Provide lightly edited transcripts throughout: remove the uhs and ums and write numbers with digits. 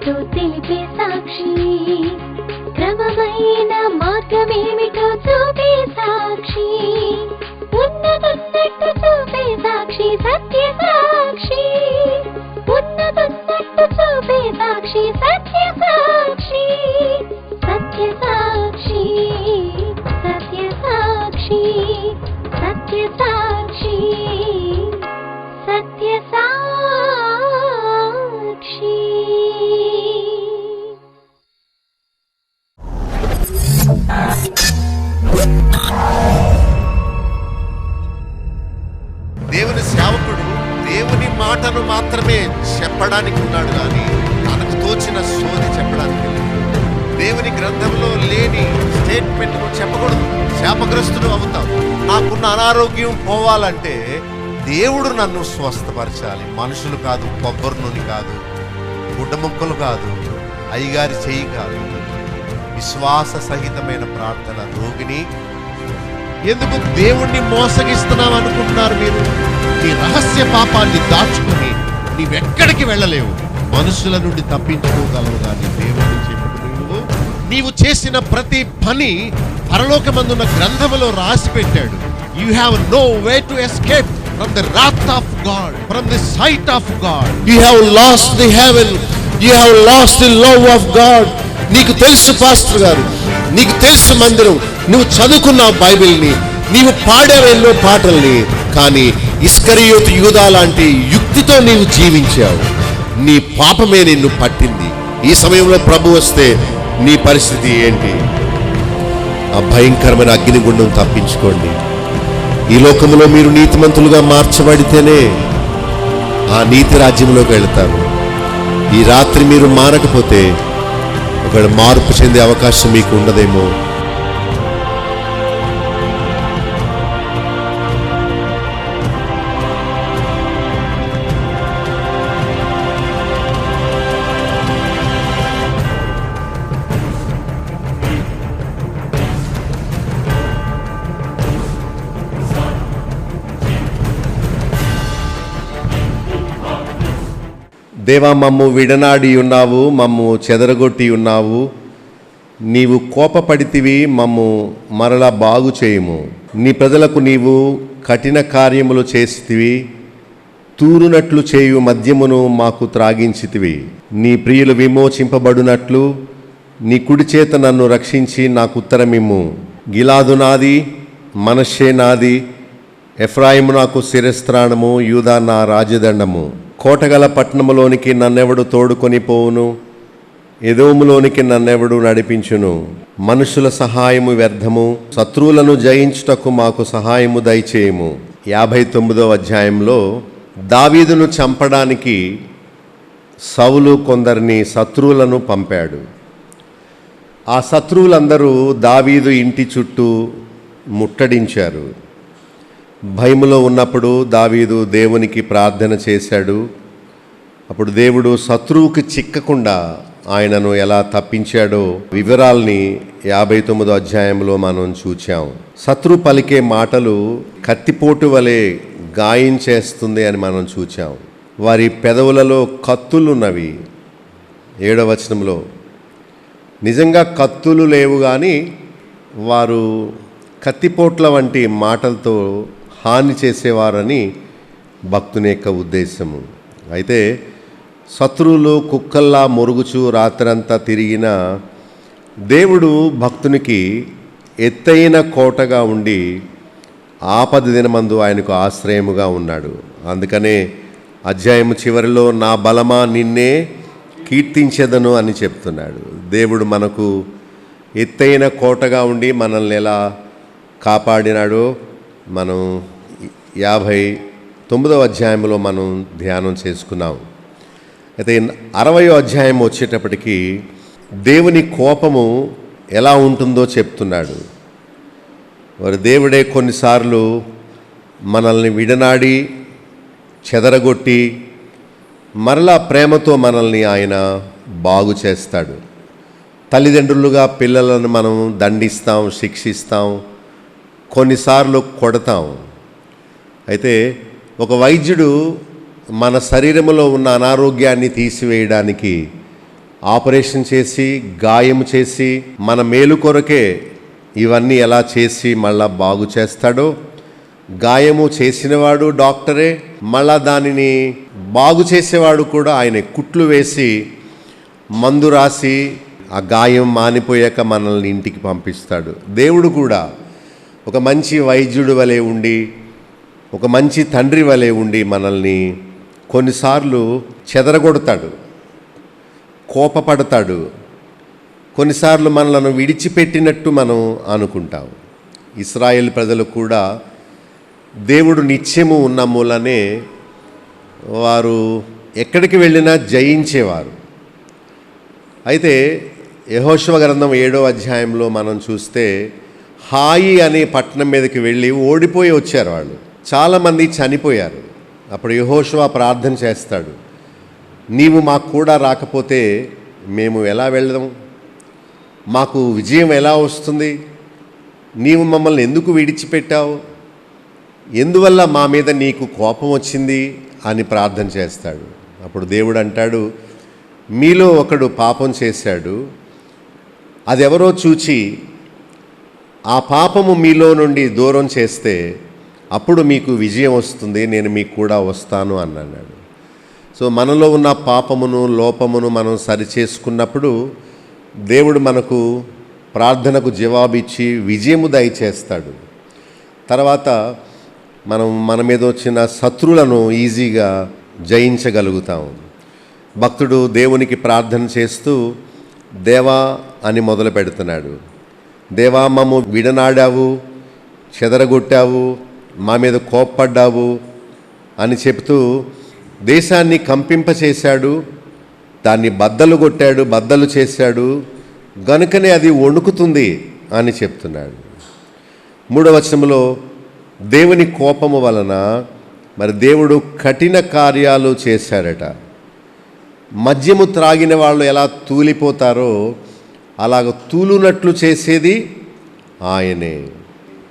ఏమిటో తెలిపే సాక్షి, క్రమమైన మార్గమేమిటో చూపే సాక్షి, ఉన్నతున్నట్టు చూపే సాక్షి, సత్య సాక్షి, ఉన్నతున్నట్టు చూపే సాక్షి, సత్య సాక్షి, సత్య సాక్షి, సత్య సాక్షి, సత్య సాక్షి, సత్య సాక్షి. దేవుని సేవకుడు దేవుని మాటను మాత్రమే చెప్పడానికి ఉన్నాడు కానీ తనకు తోచిన సోది చెప్పడానికి లేదు. దేవుని గ్రంథంలో లేని స్టేట్మెంట్ చెప్పకూడదు. శాపగ్రస్తుడు అవుతాం. నాకున్న అనారోగ్యం పోవాలంటే దేవుడు నన్ను స్వస్థపరచాలి. మనుషులు కాదు, కొబ్బరి నూనె కాదు, గుడ్డ ముక్కలు కాదు, అయ్యగారి చెయ్యి కాదు. విశ్వాస సహితమైన ప్రార్థన. రోగిని ఎందుకు దేవుణ్ణి మోసగిస్తున్నావు అనుకుంటున్నారు మీరు? నీ రహస్య పాపాన్ని దాచుకుని నీవెక్కడికి వెళ్ళలేవు. మనుషుల నుండి తప్పించుకోగలవు కానీ దేవుని చెప్పడు. నీవు చేసిన ప్రతి పని పరలోకమందున్న గ్రంథములో రాసి పెట్టాడు. You have no way to escape from the wrath of God, from the sight of God. You have lost the heaven, you have lost the love of God. నీకు తెలుసు పాస్టర్ గారు, నీకు తెలుసు మందిరం, నువ్వు చదువుకున్నావు బైబిల్ని, నీవు పాడావు ఎన్నో పాటల్ని, కానీ ఇస్కరియోతు యూదా లాంటి యుక్తితో నీవు జీవించావు. నీ పాపమే నిన్ను పట్టింది. ఈ సమయంలో ప్రభు వస్తే నీ పరిస్థితి ఏంటి? ఆ భయంకరమైన అగ్నిగుండం తప్పించుకోండి. ఈ లోకంలో మీరు నీతిమంతులుగా మార్చబడితేనే ఆ నీతి రాజ్యంలోకి వెళ్తారు. ఈ రాత్రి మీరు మారకపోతే ఒకవేళ మార్పు చెందే అవకాశం మీకు ఉండదేమో. దేవా, మమ్ము విడనాడి ఉన్నావు, మమ్ము చెదరగొట్టి ఉన్నావు. నీవు కోపపడితివి, మమ్ము మరలా బాగు చేయుము. నీ ప్రజలకు నీవు కఠిన కార్యములు చేసితివి. తూరునట్లు చేయు మద్యమును మాకు త్రాగించితివి. నీ ప్రియులు విమోచింపబడునట్లు నీ కుడి చేత నన్ను రక్షించి నాకు ఉత్తరమిమ్ము. గిలాదు నాది, మనష్షే నాది, ఎఫ్రాయిము నాకు శిరస్త్రాణము, యూదా నా రాజదండము. కోటగల పట్టణములోనికి నన్నెవడు తోడుకొని పోవును? ఎదోములోనికి నన్నెవడు నడిపించును? మనుషుల సహాయము వ్యర్థము, శత్రువులను జయించుటకు మాకు సహాయము దయచేయము. 59వ అధ్యాయంలో దావీదును చంపడానికి సౌలు కొందరిని శత్రువులను పంపాడు. ఆ శత్రువులందరూ దావీదు ఇంటి చుట్టూ ముట్టడించారు. భయములో ఉన్నప్పుడు దావీదు దేవునికి ప్రార్థన చేశాడు. అప్పుడు దేవుడు శత్రువుకి చిక్కకుండా ఆయనను ఎలా తప్పించాడో వివరాల్ని 59వ అధ్యాయంలో మనం చూచాం. శత్రు పలికే మాటలు కత్తిపోటు వలె గాయం చేస్తుంది అని మనం చూచాం. వారి పెదవులలో కత్తులున్నవి. 7వ వచనంలో నిజంగా కత్తులు లేవు కానీ వారు కత్తిపోట్ల వంటి మాటలతో హాని చేసేవారని భక్తుని యొక్క ఉద్దేశము. అయితే శత్రువులు కుక్కల్లా మొరుగుచు రాత్రంతా తిరిగిన దేవుడు భక్తునికి ఎత్తైన కోటగా ఉండి ఆపద దినమందు ఆయనకు ఆశ్రయముగా ఉన్నాడు. అందుకనే అధ్యాయము చివరిలో నా బలమా నిన్నే కీర్తించెదను అని చెప్తున్నాడు. దేవుడు మనకు ఎత్తైన కోటగా ఉండి మనల్ని ఎలా కాపాడినాడో మనం 59వ అధ్యాయంలో మనం ధ్యానం చేసుకున్నాం. అయితే 60వ అధ్యాయం వచ్చేటప్పటికి దేవుని కోపము ఎలా ఉంటుందో చెప్తున్నాడు. వారి దేవుడే కొన్నిసార్లు మనల్ని విడనాడి చెదరగొట్టి మరలా ప్రేమతో మనల్ని ఆయన బాగు చేస్తాడు. తల్లిదండ్రులుగా పిల్లలను మనం దండిస్తాం, శిక్షిస్తాం, కొన్నిసార్లు కొడతాం. అయితే ఒక వైద్యుడు మన శరీరంలో ఉన్న అనారోగ్యాన్ని తీసివేయడానికి ఆపరేషన్ చేసి గాయం చేసి మన మేలు కొరకే ఇవన్నీ ఎలా చేసి మళ్ళా బాగు చేస్తాడో, గాయము చేసినవాడు డాక్టరే, మళ్ళా దానిని బాగు చేసేవాడు కూడా ఆయనే. కుట్లు వేసి మందు రాసి ఆ గాయం మానిపోయాక మనల్ని ఇంటికి పంపిస్తాడు. దేవుడు కూడా ఒక మంచి వైద్యుడు వలె ఉండి, ఒక మంచి తండ్రి వలె ఉండి మనల్ని కొన్నిసార్లు చెదరగొడతాడు, కోపపడతాడు, కొన్నిసార్లు మనలను విడిచిపెట్టినట్టు మనం అనుకుంటాం. ఇశ్రాయేల్ ప్రజలు కూడా దేవుడు నిత్యము ఉన్న మూలనే వారు ఎక్కడికి వెళ్ళినా జయించేవారు. అయితే యెహోషువ గ్రంథం 7వ అధ్యాయంలో మనం చూస్తే హాయి అనే పట్టణం మీదకి వెళ్ళి ఓడిపోయి వచ్చారు వాళ్ళు. చాలామంది చనిపోయారు. అప్పుడు యెహోషువ ప్రార్థన చేస్తాడు, నీవు మాకు కూడా రాకపోతే మేము ఎలా వెళ్దాం, మాకు విజయం ఎలా వస్తుంది, నీవు మమ్మల్ని ఎందుకు విడిచిపెట్టావు, ఎందువల్ల మా మీద నీకు కోపం వచ్చింది అని ప్రార్థన చేస్తాడు. అప్పుడు దేవుడు అంటాడు, మీలో ఒకడు పాపం చేశాడు, అదెవరో చూచి ఆ పాపము మీలో నుండి దూరం చేస్తే అప్పుడు మీకు విజయం వస్తుంది, నేను మీకు కూడా వస్తాను అన్నాడు. సో మనలో ఉన్న పాపమును లోపమును మనం సరిచేసుకున్నప్పుడు దేవుడు మనకు ప్రార్థనకు జవాబిచ్చి విజయము దయచేస్తాడు. తర్వాత మన మీద వచ్చిన శత్రువులను ఈజీగా జయించగలుగుతాం. భక్తుడు దేవునికి ప్రార్థన చేస్తూ దేవా అని మొదలు పెడుతున్నాడు. దేవా, మమ్ము విడనాడావు, చెదరగొట్టావు, మా మీద కోప్పడ్డావు అని చెప్తూ దేశాన్ని కంపింపచేశాడు, దాన్ని బద్దలు చేశాడు, గనుకనే అది వణుకుతుంది అని చెప్తున్నాడు. 3వ వచనంలో దేవుని కోపము వలన మరి దేవుడు కఠిన కార్యాలు చేశాడట. మద్యము త్రాగిన వాళ్ళు ఎలా తూలిపోతారో అలాగ తూలునట్లు చేసేది ఆయనే.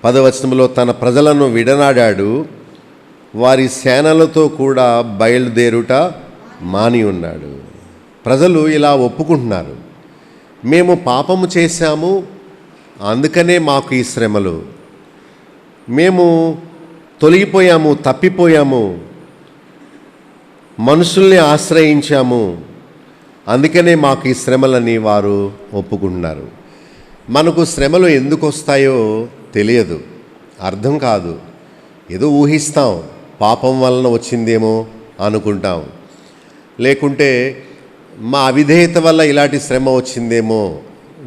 10వ వచనంలో తన ప్రజలను విడనాడాడు, వారి సేనలతో కూడా బయలుదేరుట మాని ఉన్నాడు. ప్రజలు ఇలా ఒప్పుకుంటున్నారు, మేము పాపము చేశాము, అందుకనే మాకు ఈ శ్రమలు, మేము తొలగిపోయాము, తప్పిపోయాము, మనుషుల్ని ఆశ్రయించాము, అందుకనే మాకు ఈ శ్రమలని వారు ఒప్పుకుంటున్నారు. మనకు శ్రమలు ఎందుకు వస్తాయో తెలియదు, అర్థం కాదు, ఏదో ఊహిస్తాం, పాపం వలన వచ్చిందేమో అనుకుంటాం, లేకుంటే మా అవిధేయత వల్ల ఇలాంటి శ్రమ వచ్చిందేమో,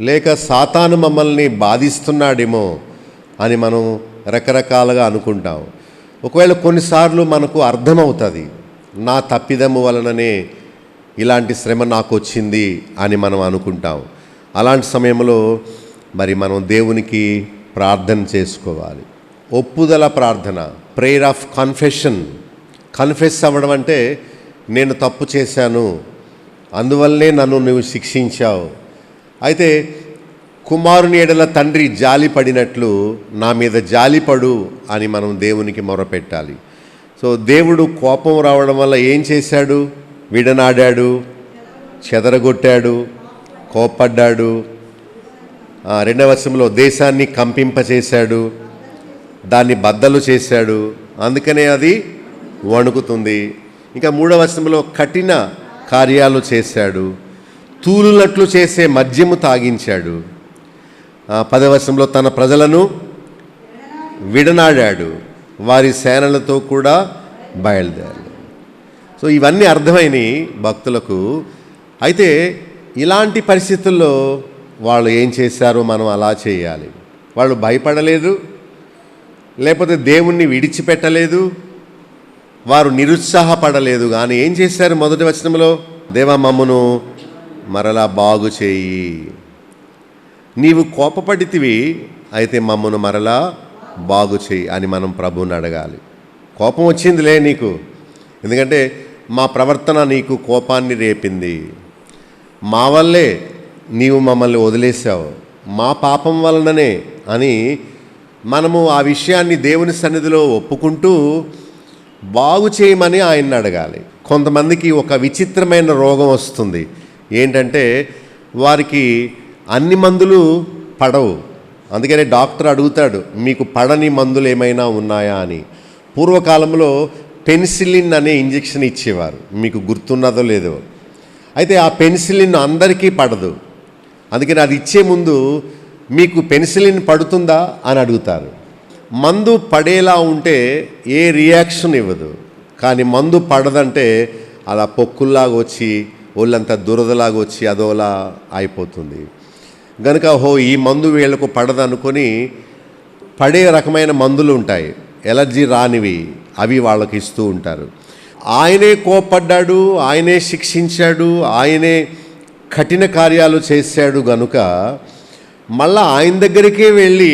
లేక సాతాను మమ్మల్ని బాధిస్తున్నాడేమో అని మనం రకరకాలుగా అనుకుంటాం. ఒకవేళ కొన్నిసార్లు మనకు అర్థమవుతుంది, నా తప్పిదము వలననే ఇలాంటి శ్రమ నాకు వచ్చింది అని మనం అనుకుంటాం. అలాంటి సమయంలో మరి మనం దేవునికి ప్రార్థన చేసుకోవాలి. ఒప్పుదల ప్రార్థన, ప్రేయర్ ఆఫ్ కన్ఫెషన్. కన్ఫెస్ అవ్వడం అంటే నేను తప్పు చేశాను, అందువల్లనే నన్ను నువ్వు శిక్షించావు, అయితే కుమారుని ఎడల తండ్రి జాలి పడినట్లు నా మీద జాలిపడు అని మనం దేవునికి మొరపెట్టాలి. సో దేవుడు కోపం రావడం వల్ల ఏం చేశాడు? విడనాడాడు, చెదరగొట్టాడు, కోప్పడ్డాడు. 2వ వచనంలో దేశాన్ని కంపింపచేశాడు, దాన్ని బద్దలు చేశాడు, అందుకనే అది వణుకుతుంది. ఇంకా 3వ వచనంలో కఠిన కార్యాలు చేశాడు, తూలునట్లు చేసే మద్యము తాగించాడు. 10వ వచనంలో తన ప్రజలను విడనాడాడు, వారి సేనలతో కూడా బయలుదేరాడు. సో ఇవన్నీ అర్థమైనవి భక్తులకు. అయితే ఇలాంటి పరిస్థితుల్లో వాళ్ళు ఏం చేశారో మనం అలా చేయాలి. వాళ్ళు భయపడలేదు, లేకపోతే దేవుణ్ణి విడిచిపెట్టలేదు, వారు నిరుత్సాహపడలేదు. కానీ ఏం చేశారు? మొదటి వచనంలో దేవా మమ్మును మరలా బాగు చేయి, నీవు కోపపడితివి, అయితే మమ్మను మరలా బాగు చేయి అని మనం ప్రభువుని అడగాలి. కోపం వచ్చిందిలే నీకు, ఎందుకంటే మా ప్రవర్తన నీకు కోపాన్ని రేపింది, మా వల్లే నీవు మమ్మల్ని వదిలేసావు, మా పాపం వలననే అని మనము ఆ విషయాన్ని దేవుని సన్నిధిలో ఒప్పుకుంటూ బాగు చేయమని ఆయన్ని అడగాలి. కొంతమందికి ఒక విచిత్రమైన రోగం వస్తుంది. ఏంటంటే వారికి అన్ని మందులు పడవు. అందుకనే డాక్టర్ అడుగుతాడు, మీకు పడని మందులు ఏమైనా ఉన్నాయా అని. పూర్వకాలంలో పెన్సిలిన్ అనే ఇంజెక్షన్ ఇచ్చేవారు, మీకు గుర్తున్నదో లేదో. అయితే ఆ పెన్సిలిన్ అందరికీ పడదు. అందుకని అది ఇచ్చే ముందు మీకు పెన్సిలిన్ పడుతుందా అని అడుగుతారు. మందు పడేలా ఉంటే ఏ రియాక్షన్ ఇవ్వదు, కానీ మందు పడదంటే అలా పొక్కుల్లాగా వచ్చి ఒళ్ళంతా దురదలాగా వచ్చి అదోలా అయిపోతుంది. గనుక ఈ మందు వీళ్ళకు పడదనుకొని పడే రకమైన మందులు ఉంటాయి, ఎలర్జీ రానివి, అవి వాళ్ళకి ఇస్తూ ఉంటారు. ఆయనే కోపడ్డాడు, ఆయనే శిక్షించాడు, ఆయనే కఠిన కార్యాలు చేశాడు గనుక మళ్ళా ఆయన దగ్గరికే వెళ్ళి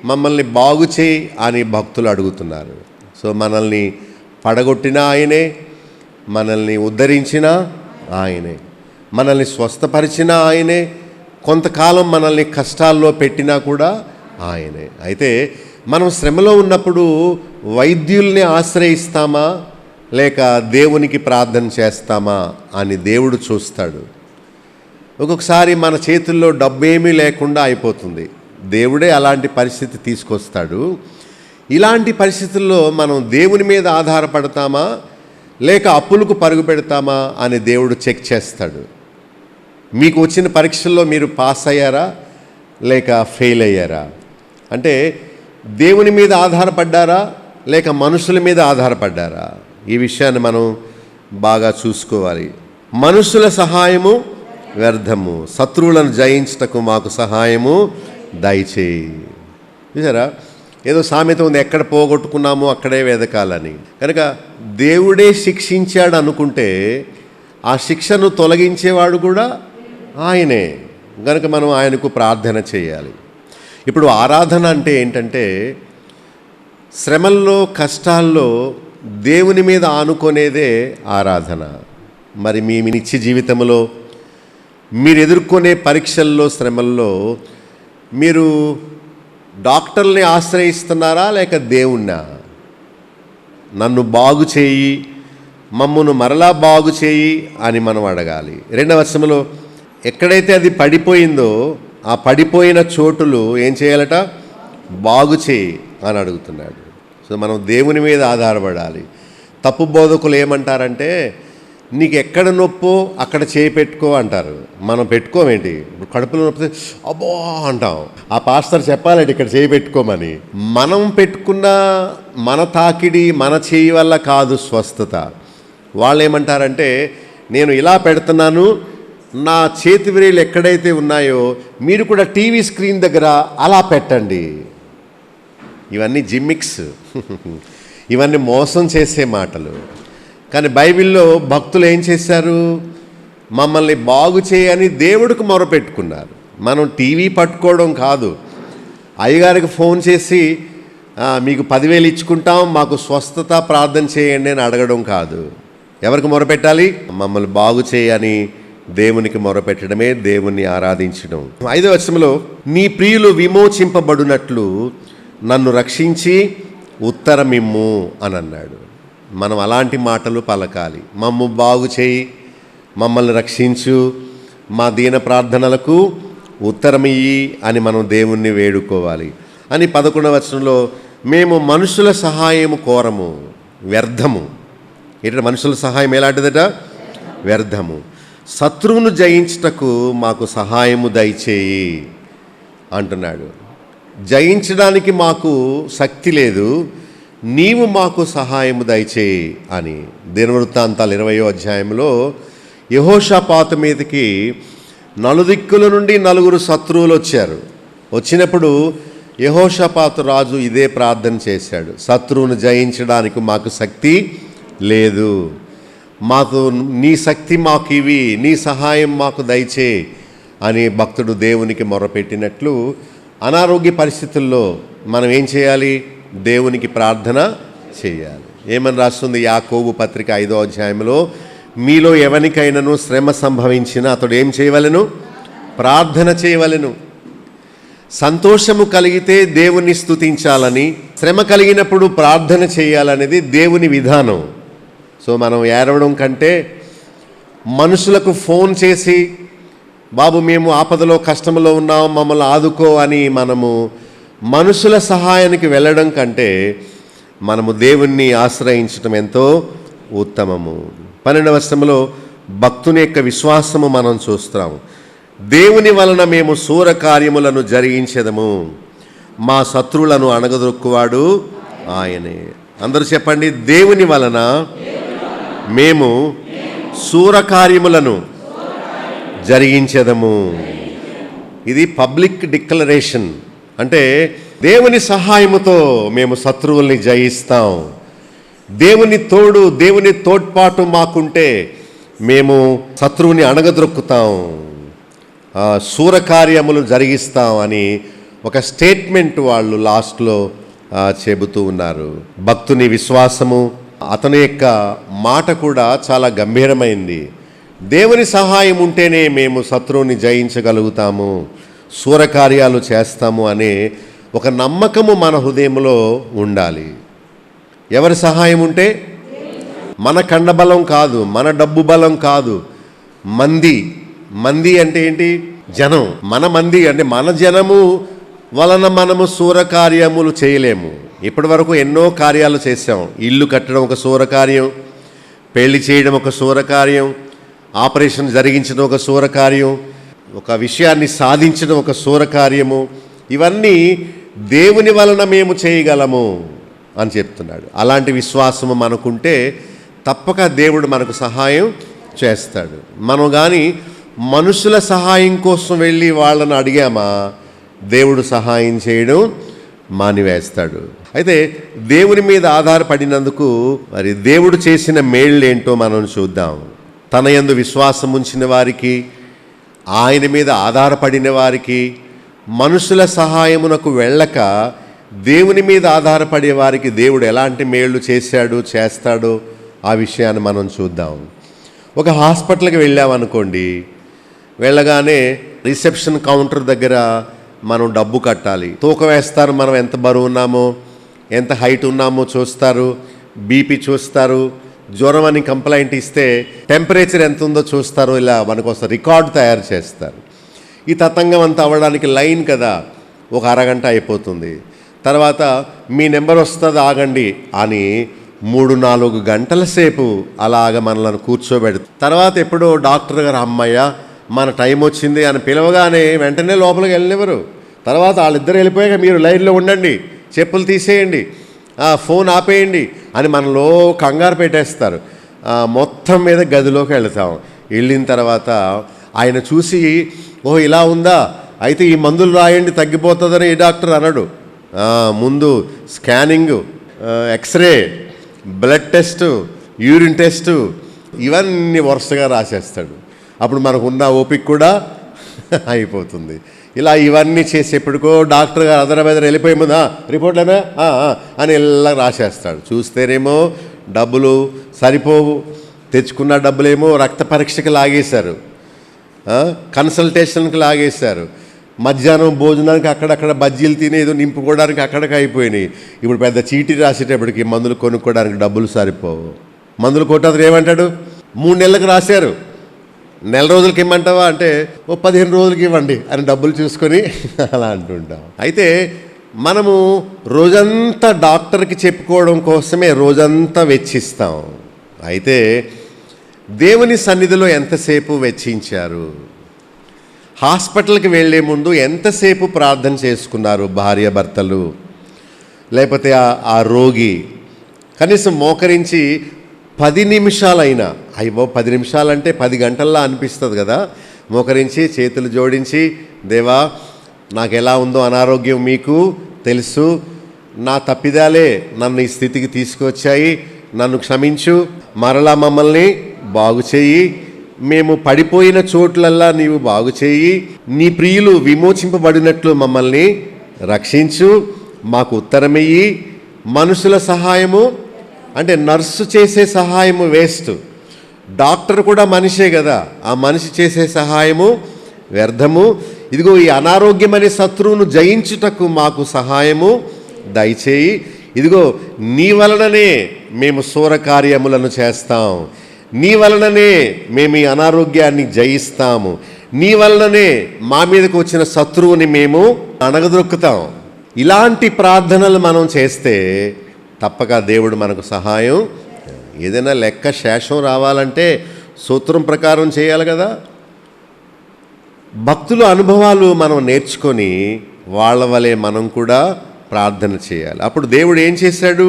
మమ్మల్ని బాగు చేయి అని భక్తులు అడుగుతున్నారు. సో మనల్ని పడగొట్టిన ఆయనే, మనల్ని ఉద్ధరించిన ఆయనే, మనల్ని స్వస్థపరిచిన ఆయనే, కొంతకాలం మనల్ని కష్టాల్లో పెట్టినా కూడా ఆయనే. అయితే మనం శ్రమలో ఉన్నప్పుడు వైద్యుల్ని ఆశ్రయిస్తామా లేక దేవునికి ప్రార్థన చేస్తామా అని దేవుడు చూస్తాడు. ఒక్కొక్కసారి మన చేతుల్లో డబ్బేమీ లేకుండా అయిపోతుంది, దేవుడే అలాంటి పరిస్థితి తీసుకొస్తాడు. ఇలాంటి పరిస్థితుల్లో మనం దేవుని మీద ఆధారపడతామా లేక అప్పులకు పరుగు పెడతామా అని దేవుడు చెక్ చేస్తాడు. మీకు వచ్చిన పరీక్షల్లో మీరు పాస్ అయ్యారా లేక ఫెయిల్ అయ్యారా? అంటే దేవుని మీద ఆధారపడ్డారా లేక మనుషుల మీద ఆధారపడ్డారా? ఈ విషయాన్ని మనం బాగా చూసుకోవాలి. మనుషుల సహాయము వ్యర్థము, శత్రువులను జయించుటకు మాకు సహాయము దయచేయి. చూసారా, ఏదో సామెత ఉంది, ఎక్కడ పోగొట్టుకున్నామో అక్కడే వెదకాలని. కనుక దేవుడే శిక్షించాడు అనుకుంటే ఆ శిక్షను తొలగించేవాడు కూడా ఆయనే. కనుక మనం ఆయనకు ప్రార్థన చేయాలి. ఇప్పుడు ఆరాధన అంటే ఏంటంటే శ్రమల్లో కష్టాల్లో దేవుని మీద ఆనుకునేదే ఆరాధన. మరి మీ నిత్య జీవితంలో మీరు ఎదుర్కొనే పరీక్షల్లో శ్రమల్లో మీరు డాక్టర్ని ఆశ్రయిస్తున్నారా లేక దేవుణ్ణా? నన్ను బాగు చేయి, మమ్మను మరలా బాగు చేయి అని మనం అడగాలి. 2వ వచనంలో ఎక్కడైతే అది పడిపోయిందో ఆ పడిపోయిన చోటులు ఏం చేయాలట? బాగు చేయి అని అడుగుతున్నాడు. సో మనం దేవుని మీద ఆధారపడాలి. తప్పు బోధకులు ఏమంటారంటే నీకు ఎక్కడ నొప్పో అక్కడ చేయి పెట్టుకో అంటారు. మనం పెట్టుకోమేంటి? కడుపులో నొప్పి అబ్బో అంటాం. ఆ పాస్టర్ చెప్పాలంటే ఇక్కడ చేయి పెట్టుకోమని. మనం పెట్టుకున్న మన తాకిడి మన చేయి వల్ల కాదు స్వస్థత. వాళ్ళు ఏమంటారంటే నేను ఇలా పెడుతున్నాను, నా చేతి వ్రేలు ఎక్కడైతే ఉన్నాయో మీరు కూడా టీవీ స్క్రీన్ దగ్గర అలా పెట్టండి. ఇవన్నీ జిమ్మిక్స్, ఇవన్నీ మోసం చేసే మాటలు. కానీ బైబిల్లో భక్తులు ఏం చేశారు? మమ్మల్ని బాగు చేయని దేవుడికి మొరపెట్టుకున్నారు. మనం టీవీ పట్టుకోవడం కాదు, అయ్యగారికి ఫోన్ చేసి మీకు 10,000 ఇచ్చుకుంటాం, మాకు స్వస్థత ప్రార్థన చేయండి అని అడగడం కాదు. ఎవరికి మొరపెట్టాలి? మమ్మల్ని బాగు చేయని దేవునికి మొరపెట్టడమే దేవుణ్ణి ఆరాధించడం. 5వ వచనంలో నీ ప్రియులు విమోచింపబడినట్లు నన్ను రక్షించి ఉత్తరమిమ్ము అని అన్నాడు. మనం అలాంటి మాటలు పలకాలి. మమ్ము బాగు చేయి, మమ్మల్ని రక్షించు, మా దీన ప్రార్థనలకు ఉత్తరమియ్యి అని మనం దేవుణ్ణి వేడుకోవాలి అని 11వ వచనంలో మేము మనుషుల సహాయము కోరము, వ్యర్థము. ఏంటంటే మనుషుల సహాయం ఎలాంటిదట? వ్యర్థము. శత్రువును జయించుటకు మాకు సహాయము దయచేయి అంటున్నాడు. జయించడానికి మాకు శక్తి లేదు, నీవు మాకు సహాయము దయచేయి అని. దినవృత్తాంతాలు 20వ అధ్యాయంలో యెహోషాపాతు మీదకి నలుదిక్కుల నుండి 9 శత్రువులు వచ్చారు. వచ్చినప్పుడు యెహోషాపాతు రాజు ఇదే ప్రార్థన చేశాడు, శత్రువును జయించడానికి మాకు శక్తి లేదు, మాకు నీ శక్తి మాకు ఇవి, నీ సహాయం మాకు దయచేయి అని భక్తుడు దేవునికి మొరపెట్టినట్లు అనారోగ్య పరిస్థితుల్లో మనం ఏం చేయాలి? దేవునికి ప్రార్థన చేయాలి. ఏమని రాస్తుంది యాకోబు పత్రిక 5వ అధ్యాయంలో? మీలో ఎవరికైనాను శ్రమ సంభవించిన అతడు ఏం చేయవలెను? ప్రార్థన చేయవలెను. సంతోషము కలిగితే దేవుని స్తుతించాలని, శ్రమ కలిగినప్పుడు ప్రార్థన చేయాలనేది దేవుని విధానం. సో మనం ఏడవడం కంటే మనుషులకు ఫోన్ చేసి బాబు మేము ఆపదలో కష్టంలో ఉన్నాం, మమ్మల్ని ఆదుకో అని మనము మనుషుల సహాయానికి వెళ్ళడం కంటే మనము దేవుణ్ణి ఆశ్రయించడం ఎంతో ఉత్తమము. 12వ వచనంలో భక్తుని యొక్క విశ్వాసము మనం చూస్తాము. దేవుని వలన మేము శూర కార్యములను జరిగించెదము, మా శత్రువులను అణగదొక్కువాడు ఆయనే. అందరూ చెప్పండి, దేవుని వలన మేము శూర కార్యములను జరిగించెదము. ఇది పబ్లిక్ డిక్లరేషన్. అంటే దేవుని సహాయముతో మేము శత్రువుల్ని జయిస్తాం. దేవుని తోడు, దేవుని తోడ్పాటు మాకుంటే మేము శత్రువుని అణగద్రొక్కుతాం, శూరకార్యములు జరిగిస్తాం అని ఒక స్టేట్మెంట్ వాళ్ళు లాస్ట్లో చెబుతూ ఉన్నారు. భక్తుని విశ్వాసము, అతని యొక్క మాట కూడా చాలా గంభీరమైంది. దేవుని సహాయం ఉంటేనే మేము శత్రువుని జయించగలుగుతాము, శూరకార్యాలు చేస్తాము అనే ఒక నమ్మకము మన హృదయంలో ఉండాలి. ఎవరి సహాయం ఉంటే? మన కండబలం కాదు, మన డబ్బు బలం కాదు, మంది అంటే ఏంటి? జనం. మన మంది అంటే మన జనము వలన మనము శూరకార్యములు చేయలేము. ఇప్పటి వరకు ఎన్నో కార్యాలు చేసాం. ఇల్లు కట్టడం ఒక శూరకార్యం, పెళ్లి చేయడం ఒక శూరకార్యం, ఆపరేషన్ జరిగించడం ఒక శూరకార్యం, ఒక విషయాన్ని సాధించడం ఒక శూరకార్యము. ఇవన్నీ దేవుని వలన మేము చేయగలము అని చెప్తున్నాడు. అలాంటి విశ్వాసము మనకుంటే తప్పక దేవుడు మనకు సహాయం చేస్తాడు. మనం కానీ మనుషుల సహాయం కోసం వెళ్ళి వాళ్ళని అడిగామా, దేవుడు సహాయం చేయడం మానివేస్తాడు. అయితే దేవుని మీద ఆధారపడినందుకు మరి దేవుడు చేసిన మేళ్ళు ఏంటో మనం చూద్దాం. తన యందు విశ్వాసం ఉంచిన వారికి, ఆయన మీద ఆధారపడిన వారికి, మనుషుల సహాయమునకు వెళ్ళక దేవుని మీద ఆధారపడే వారికి దేవుడు ఎలాంటి మేళ్ళు చేశాడు, చేస్తాడో ఆ విషయాన్ని మనం చూద్దాం. ఒక హాస్పిటల్కి వెళ్ళామనుకోండి, వెళ్ళగానే రిసెప్షన్ కౌంటర్ దగ్గర మనం డబ్బు కట్టాలి. తూకం వేస్తారు, మనం ఎంత బరువు ఉన్నామో, ఎంత హైట్ ఉన్నామో చూస్తారు, బీపీ చూస్తారు, జ్వరం అని కంప్లైంట్ ఇస్తే టెంపరేచర్ ఎంత ఉందో చూస్తారు. ఇలా మనకోసం రికార్డు తయారు చేస్తారు. ఈ తతంగం అంతా అవ్వడానికి లైన్ కదా, ఒక అరగంట అయిపోతుంది. తర్వాత మీ నెంబర్ వస్తుంది ఆగండి అని 3-4 గంటల సేపు అలాగ మనల్ని కూర్చోబెడతారు. తర్వాత ఎప్పుడో డాక్టర్ గారు అమ్మయ్య మన టైం వచ్చింది అని పిలవగానే వెంటనే లోపలికి వెళ్ళినవారు. తర్వాత వాళ్ళిద్దరు వెళ్ళిపోయాక మీరు లైన్లో ఉండండి, చెప్పులు తీసేయండి, ఫోన్ ఆపేయండి అని మనలో కంగారు పెట్టేస్తారు. మొత్తం మీద గదిలోకి వెళ్తాం. వెళ్ళిన తర్వాత ఆయన చూసి, ఓహో ఇలా ఉందా, అయితే ఈ మందులు రాయండి తగ్గిపోతుందని ఈ డాక్టర్ అనడు. ముందు scanning, x-ray, blood test, urine test, ఇవన్నీ వరుసగా రాసేస్తాడు. అప్పుడు మనకున్న ఓపిక కూడా అయిపోతుంది. ఇలా ఇవన్నీ చేసేప్పటికో డాక్టర్ గారు అదరబెదర వెళ్ళిపోయే ముందు రిపోర్ట్లేనా అని ఇలా రాసేస్తాడు. చూస్తేనేమో డబ్బులు సరిపోవు, తెచ్చుకున్న డబ్బులేమో రక్త పరీక్షకి లాగేశారు, కన్సల్టేషన్కి లాగేశారు, మధ్యాహ్నం భోజనానికి అక్కడక్కడ బజ్జీలు తిని ఏదో నింపుకోవడానికి అక్కడికి అయిపోయినాయి. ఇప్పుడు పెద్ద చీటీ రాసేటప్పటికి మందులు కొనుక్కోవడానికి డబ్బులు సరిపోవు. మందులు కొట్టేది ఏమంటాడు, 3 నెలలకు రాశారు, నెల రోజులకి ఇమ్మంటావా అంటే ఓ 15 రోజులకి ఇవ్వండి అని డబ్బులు చూసుకొని అలా అంటుంటాం. అయితే మనము రోజంతా డాక్టర్కి చెప్పుకోవడం కోసమే రోజంతా వెచ్చిస్తాం. అయితే దేవుని సన్నిధిలో ఎంతసేపు వెచ్చించారు? హాస్పిటల్కి వెళ్ళే ముందు ఎంతసేపు ప్రార్థన చేసుకున్నారు భార్య భర్తలు? లేకపోతే ఆ రోగి కనీసం మోకరించి 10 నిమిషాలైనా, అయ్యో 10 నిమిషాలంటే 10 గంటల్లా అనిపిస్తుంది కదా, మోకరించి చేతులు జోడించి, దేవా నాకు ఎలా ఉందో అనారోగ్యం మీకు తెలుసు, నా తప్పిదాలే నన్ను ఈ స్థితికి తీసుకొచ్చాయి, నన్ను క్షమించు, మరలా మమ్మల్ని బాగు చేయి, మేము పడిపోయిన చోట్లల్లా నీవు బాగు చేయి, నీ ప్రియులు విమోచింపబడినట్లు మమ్మల్ని రక్షించు, మాకు ఉత్తరమియ్యి. మనుషుల సహాయము అంటే నర్సు చేసే సహాయము వేస్ట్, డాక్టర్ కూడా మనిషే కదా, ఆ మనిషి చేసే సహాయము వ్యర్థము. ఇదిగో ఈ అనారోగ్యం అనే శత్రువును జయించుటకు మాకు సహాయము దయచేయి. ఇదిగో నీ వలననే మేము శూరకార్యములను చేస్తాం, నీ వలననే మేము ఈ అనారోగ్యాన్ని జయిస్తాము, నీ వలననే మా మీదకు వచ్చిన శత్రువుని మేము అణగదొక్కుతాం. ఇలాంటి ప్రార్థనలు మనం చేస్తే తప్పక దేవుడు మనకు సహాయం. ఏదైనా లెక్క శేషం రావాలంటే సూత్రం ప్రకారం చేయాలి కదా. భక్తుల అనుభవాలు మనం నేర్చుకొని వాళ్ళ వలె మనం కూడా ప్రార్థన చేయాలి. అప్పుడు దేవుడు ఏం చేశాడు?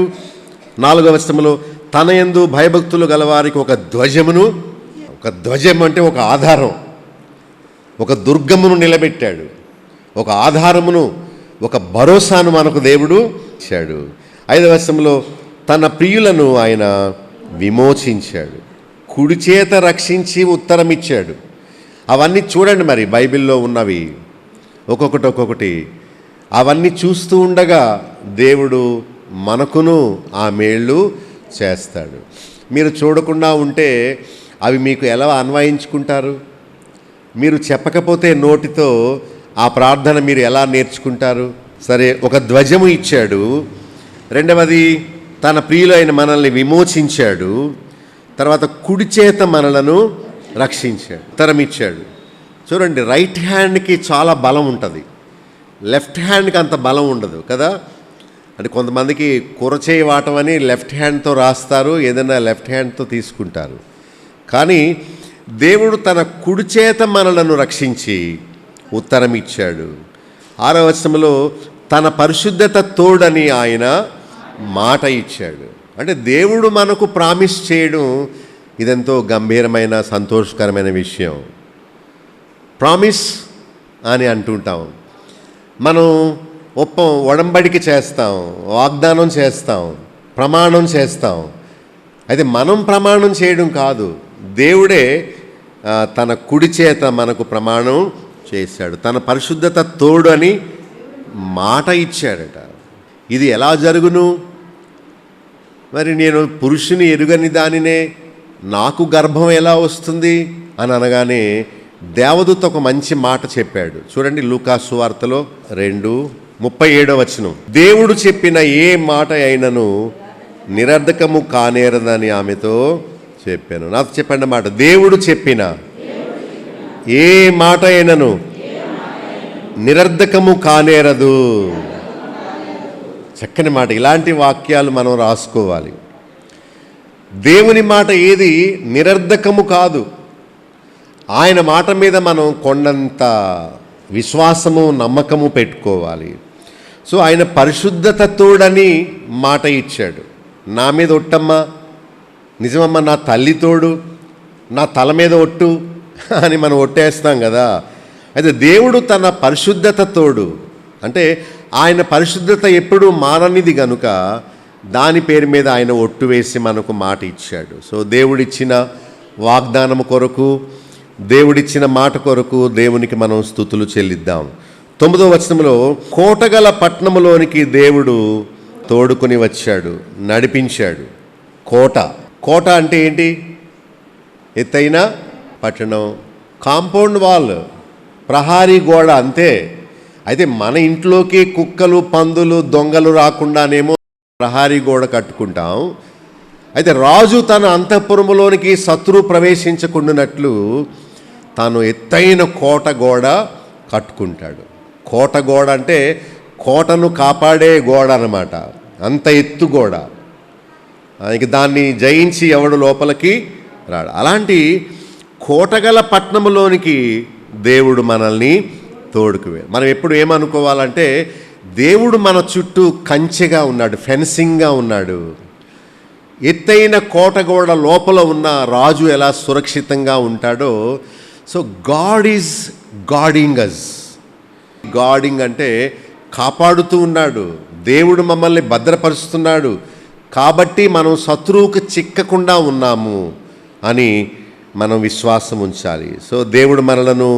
4వ వచనంలో తన యందు భయభక్తులు గలవారికి ఒక ధ్వజమును, ఒక ధ్వజం అంటే ఒక ఆధారం, ఒక దుర్గమును నిలబెట్టాడు. ఒక ఆధారమును, ఒక భరోసాను మనకు దేవుడు ఇచ్చాడు. 5వ వచనంలో తన ప్రియులను ఆయన విమోచించాడు, కుడి చేత రక్షించి ఉత్తరం ఇచ్చాడు. అవన్నీ చూడండి మరి బైబిల్లో ఉన్నవి ఒక్కొక్కటి. అవన్నీ చూస్తూ ఉండగా దేవుడు మనకును ఆ మేళ్ళు చేస్తాడు. మీరు చూడకుండా ఉంటే అవి మీకు ఎలా అన్వయించుకుంటారు? మీరు చెప్పకపోతే నోటితో ఆ ప్రార్థన మీరు ఎలా నేర్చుకుంటారు? సరే, ఒక ధ్వజము ఇచ్చాడు. రెండవది, తన ప్రియులైన మనల్ని విమోచించాడు. తర్వాత కుడి చేత మనలను రక్షించాడు, ఉత్తరం ఇచ్చాడు. చూడండి, రైట్ హ్యాండ్కి చాలా బలం ఉంటుంది, లెఫ్ట్ హ్యాండ్కి అంత బలం ఉండదు కదా. అంటే కొంతమందికి కురచేయి వాటం అని లెఫ్ట్ హ్యాండ్తో రాస్తారు, ఏదైనా లెఫ్ట్ హ్యాండ్తో తీసుకుంటారు. కానీ దేవుడు తన కుడి చేత మనలను రక్షించి ఉత్తరం ఇచ్చాడు. 6వ వచనంలో తన పరిశుద్ధత తోడని ఆయన మాట ఇచ్చాడు. అంటే దేవుడు మనకు ప్రామిస్ చేయడం ఇదెంతో గంభీరమైన సంతోషకరమైన విషయం. ప్రామిస్ అని అంటుంటాం మనం. ఒడంబడిక చేస్తాం, వాగ్దానం చేస్తాం, ప్రమాణం చేస్తాం. అయితే మనం ప్రమాణం చేయడం కాదు, దేవుడే తన కుడి చేత మనకు ప్రమాణం చేశాడు. తన పరిశుద్ధత తోడు అని మాట ఇచ్చాడట. ఇది ఎలా జరుగును? మరి నేను పురుషుని ఎరుగని దానినే, నాకు గర్భం ఎలా వస్తుంది అని అనగానే దేవదూత ఒక మంచి మాట చెప్పాడు. చూడండి, లూకా సువార్తలో 2:37 వచనం. దేవుడు చెప్పిన ఏ మాట అయినను నిరర్ధకము కానేరదని ఆమెతో చెప్పాను. నాకు చెప్పండి మాట. దేవుడు చెప్పిన ఏ మాట అయినను నిరర్ధకము కానేరదు. చక్కని మాట. ఇలాంటి వాక్యాలు మనం రాసుకోవాలి. దేవుని మాట ఏది నిరర్ధకము కాదు. ఆయన మాట మీద మనం కొండంత విశ్వాసము, నమ్మకము పెట్టుకోవాలి. సో ఆయన పరిశుద్ధత తోడని మాట ఇచ్చాడు. నా మీద ఒట్టమ్మా, నిజమమ్మా, నా తల్లి తోడు, నా తల మీద ఒట్టు అని మనం ఒట్టేస్తాం కదా. అయితే దేవుడు తన పరిశుద్ధత తోడు అంటే ఆయన పరిశుద్ధత ఎప్పుడూ మారనిది గనుక దాని పేరు మీద ఆయన ఒట్టు వేసి మనకు మాట ఇచ్చాడు. సో దేవుడిచ్చిన వాగ్దానము కొరకు, దేవుడిచ్చిన మాట కొరకు దేవునికి మనం స్తుతులు చెల్లిద్దాం. 9వ వచనంలో కోటగల పట్టణములోనికి దేవుడు తోడుకొని వచ్చాడు, నడిపించాడు. కోట అంటే ఏంటి? ఎత్తైన పట్టణం, కాంపౌండ్ వాల్, ప్రహారీ గోడ అంతే. అయితే మన ఇంట్లోకి కుక్కలు, పందులు, దొంగలు రాకుండానేమో ప్రహారీ గోడ కట్టుకుంటాం. అయితే రాజు తన అంతఃపురములోనికి శత్రువు ప్రవేశించకుండానట్లు తాను ఎత్తైన కోట గోడ కట్టుకుంటాడు. కోట గోడ అంటే కోటను కాపాడే గోడ అన్నమాట. అంత ఎత్తు గోడ. ఇక దాన్ని జయించి ఎవడు లోపలికి రాడు. అలాంటి కోటగల పట్టణములోనికి దేవుడు మనల్ని తోడుకువే. మనం ఎప్పుడు ఏమనుకోవాలంటే దేవుడు మన చుట్టూ కంచెగా ఉన్నాడు, ఫెన్సింగ్గా ఉన్నాడు. ఎత్తైన కోటగోడ లోపల ఉన్న రాజు ఎలా సురక్షితంగా ఉంటాడో, so God is guarding us. Guarding అంటే కాపాడుతూ ఉన్నాడు. దేవుడు మమ్మల్ని భద్రపరుస్తున్నాడు కాబట్టి మనం శత్రువుకు చిక్కకుండా ఉన్నాము అని మనం విశ్వాసం ఉంచాలి. సో దేవుడు మనలను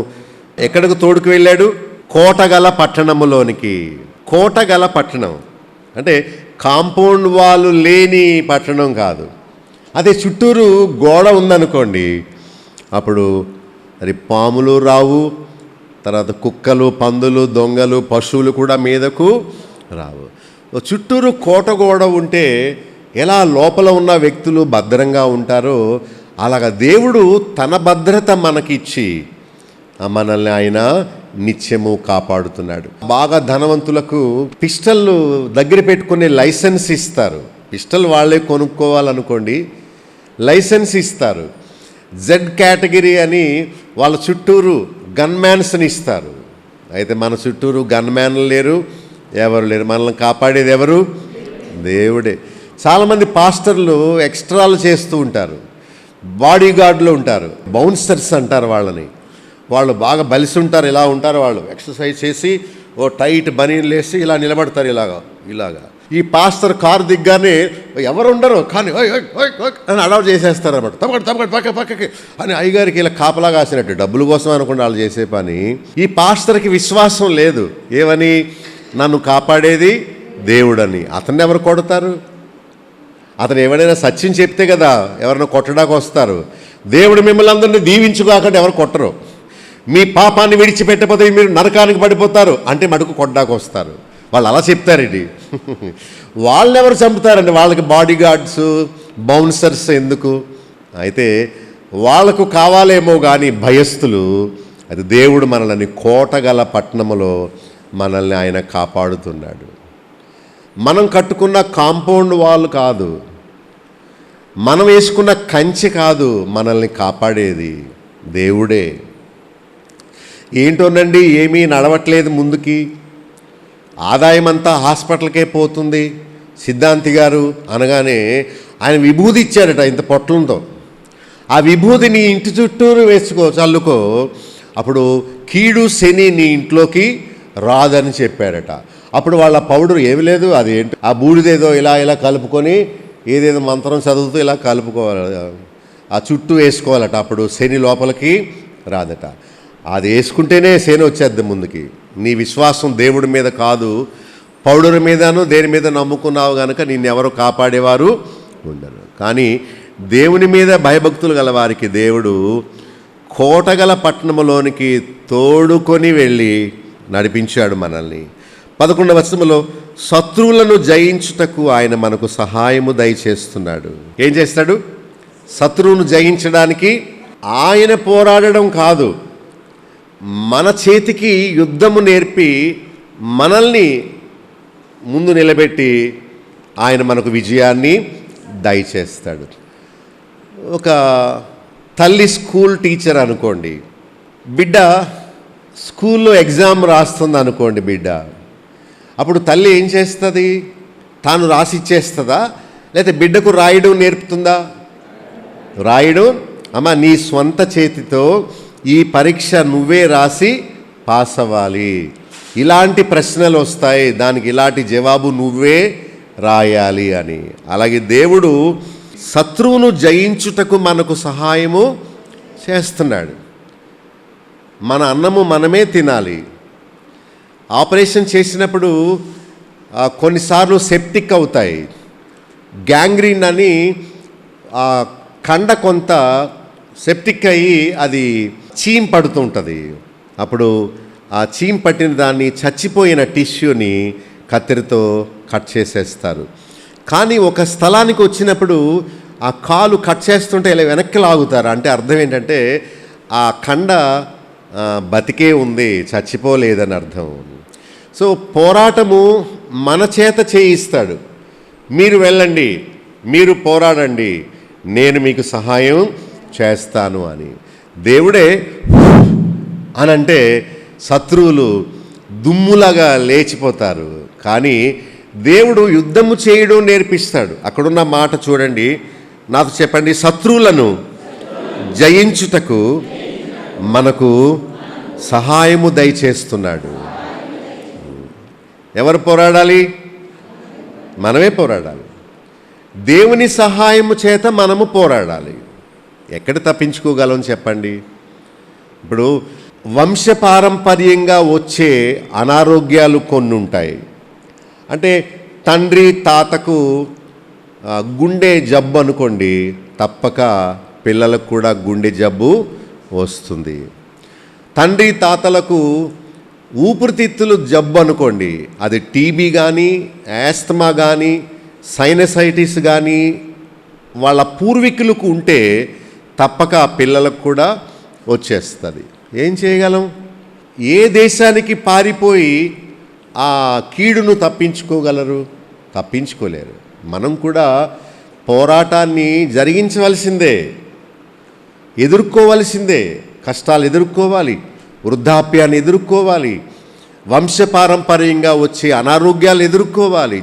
ఎక్కడికి తోడుకు వెళ్ళాడు? కోటగల పట్టణములోనికి. కోటగల పట్టణం అంటే కాంపౌండ్ వాళ్ళు లేని పట్టణం కాదు. అదే చుట్టూరు గోడ ఉందనుకోండి, అప్పుడు మరి పాములు రావు, తర్వాత కుక్కలు, పందులు, దొంగలు, పశువులు కూడా మీదకు రావు. చుట్టూరు కోట గోడ ఉంటే ఎలా లోపల ఉన్న వ్యక్తులు భద్రంగా ఉంటారో అలాగా దేవుడు తన భద్రత మనకిచ్చి మనల్ని ఆయన నిత్యము కాపాడుతున్నాడు. బాగా ధనవంతులకు పిస్టళ్ళు దగ్గర పెట్టుకునే లైసెన్స్ ఇస్తారు. పిస్టల్ వాళ్ళే కొనుక్కోవాలనుకోండి, లైసెన్స్ ఇస్తారు. జెడ్ కేటగిరీ అని వాళ్ళ చుట్టూరు గన్మ్యాన్స్ని ఇస్తారు. అయితే మన చుట్టూరు గన్మ్యాన్లు లేరు, ఎవరు లేరు. మనల్ని కాపాడేది ఎవరు? దేవుడే. చాలామంది పాస్టర్లు ఎక్స్ట్రాలు చేస్తూ ఉంటారు, బాడీ గార్డులు ఉంటారు, బౌన్సర్స్ అంటారు వాళ్ళని. వాళ్ళు బాగా బలిసి ఉంటారు, ఇలా ఉంటారు. వాళ్ళు ఎక్సర్సైజ్ చేసి ఓ టైట్ బనీన్లు వేసి ఇలా నిలబడతారు, ఇలాగా. ఈ పాస్టర్ కారు దిగ్గానే ఎవరు ఉండరు కానీ అని అడౌట్ చేసేస్తారు అన్నమాట. తప్పకటి పక్కకి అని అయ్యగారికి ఇలా కాపలా కాసినట్టు, డబ్బుల కోసం అనుకుంటే వాళ్ళు చేసే పని. ఈ పాస్టర్కి విశ్వాసం లేదు. ఏమని? నన్ను కాపాడేది దేవుడని. అతన్ని ఎవరు కొడతారు? అతను ఎవరైనా సత్యం చెప్తే కదా ఎవరైనా కొట్టడానికి వస్తారు. దేవుడు మిమ్మల్ని అందరినీ దీవించుకోకుండా ఎవరు కొట్టరు. మీ పాపాన్ని విడిచిపెట్టకపోతే మీరు నరకానికి పడిపోతారు అంటే మటుకు కొట్టడానికి వస్తారు. వాళ్ళు అలా చెప్తారండి. వాళ్ళని ఎవరు చంపుతారండి? వాళ్ళకి బాడీ గార్డ్స్, బౌన్సర్స్ ఎందుకు? అయితే వాళ్ళకు కావాలేమో కానీ భయస్థులు. అది దేవుడు మనల్ని కోటగల పట్టణములో మనల్ని ఆయన కాపాడుతున్నాడు. మనం కట్టుకున్న కాంపౌండ్ వాల్ కాదు, మనం వేసుకున్న కంచె కాదు మనల్ని కాపాడేది దేవుడే. ఏంటోనండి ఏమీ నడవట్లేదు ముందుకి, ఆదాయం అంతా హాస్పిటల్కే పోతుంది సిద్ధాంతి గారు అనగానే ఆయన విభూది ఇచ్చారట ఇంత పొట్లంతో. ఆ విభూదిని ఇంటి చుట్టూరు వేసుకో, చల్లుకో, అప్పుడు కీడు శని నీ ఇంట్లోకి రాదని చెప్పారట. అప్పుడు వాళ్ళ పౌడర్ ఏమి లేదు, అది ఏంటి ఆ బూడిదేదో ఇలా కలుపుకొని ఏదేదో మంత్రం చదువుతూ ఇలా కలుపుకోవాలి, ఆ చుట్టూ వేసుకోవాలట. అప్పుడు శని లోపలికి రాదట. అది వేసుకుంటేనే శని వచ్చేద్ది ముందుకి. నీ విశ్వాసం దేవుడి మీద కాదు, పౌడర్ మీదను దేని మీద నమ్ముకున్నావు కనుక నిన్నెవరు కాపాడేవారు ఉండరు. కానీ దేవుని మీద భయభక్తులు గల వారికి దేవుడు కోటగల పట్టణములోనికి తోడుకొని వెళ్ళి నడిపించాడు మనల్ని. 11వ వచనములో శత్రువులను జయించుటకు ఆయన మనకు సహాయము దయచేస్తున్నాడు. ఏం చేస్తాడు? శత్రువును జయించడానికి ఆయన పోరాడడం కాదు, మన చేతికి యుద్ధము నేర్పి మనల్ని ముందు నిలబెట్టి ఆయన మనకు విజయాన్ని దయచేస్తాడు. ఒక తల్లి స్కూల్ టీచర్ అనుకోండి, బిడ్డ స్కూల్లో ఎగ్జామ్ రాస్తుంది అనుకోండి బిడ్డ. అప్పుడు తల్లి ఏం చేస్తుంది? తాను రాసిచ్చేస్తుందా లేకపోతే బిడ్డకు రాయడం నేర్పుతుందా? రాయడం. అమ్మ నీ స్వంత చేతితో ఈ పరీక్ష నువ్వే రాసి పాస్ అవ్వాలి, ఇలాంటి ప్రశ్నలు వస్తాయి, దానికి ఇలాంటి జవాబు నువ్వే రాయాలి అని. అలాగే దేవుడు శత్రువును జయించుటకు మనకు సహాయము చేస్తున్నాడు. మన అన్నము మనమే తినాలి. ఆపరేషన్ చేసినప్పుడు కొన్నిసార్లు సెప్టిక్ అవుతాయి, గ్యాంగ్రీన్ అని కండ కొంత సెప్టిక్ అయ్యి అది చీమ్ పడుతుంటుంది. అప్పుడు ఆ చీమ్ పట్టిన దాన్ని చచ్చిపోయిన టిష్యూని కత్తెరతో కట్ చేసేస్తారు. కానీ ఒక స్థలానికి వచ్చినప్పుడు ఆ కాలు కట్ చేస్తుంటే ఇలా వెనక్కి లాగుతారు. అంటే అర్థం ఏంటంటే ఆ కండ బతికే ఉంది, చచ్చిపోలేదని అర్థం. సో పోరాటము మన చేత చేయిస్తాడు. మీరు వెళ్ళండి, మీరు పోరాడండి, నేను మీకు సహాయం చేస్తాను అని. దేవుడే అనంటే శత్రువులు దుమ్ములాగా లేచిపోతారు. కానీ దేవుడు యుద్ధము చేయడం నేర్పిస్తాడు. అక్కడున్న మాట చూడండి, నాకు చెప్పండి. శత్రువులను జయించుటకు మనకు సహాయము దయచేస్తున్నాడు. ఎవరు పోరాడాలి? మనమే పోరాడాలి. దేవుని సహాయము చేత మనము పోరాడాలి. ఎక్కడ తప్పించుకోగలం చెప్పండి? ఇప్పుడు వంశపారంపర్యంగా వచ్చే అనారోగ్యాలు కొన్ని ఉంటాయి. అంటే తండ్రి తాతకు గుండె జబ్బు అనుకోండి, తప్పక పిల్లలకు కూడా గుండె జబ్బు వస్తుంది. తండ్రి తాతలకు ఊపిరితిత్తులు జబ్బు అనుకోండి, అది టీబీ కానీ, యాస్తమా కానీ, సైనసైటిస్ కానీ వాళ్ళ పూర్వీకులకు ఉంటే తప్పక పిల్లలకు కూడా వచ్చేస్తుంది. ఏం చేయగలం? ఏ దేశానికి పారిపోయి ఆ కీడును తప్పించుకోగలరు? తప్పించుకోలేరు. మనం కూడా పోరాటాన్ని జరిగించవలసిందే, ఎదుర్కోవలసిందే. కష్టాలు ఎదుర్కోవాలి, వృద్ధాప్యాన్ని ఎదుర్కోవాలి, వంశపారంపర్యంగా వచ్చే అనారోగ్యాలు ఎదుర్కోవాలి.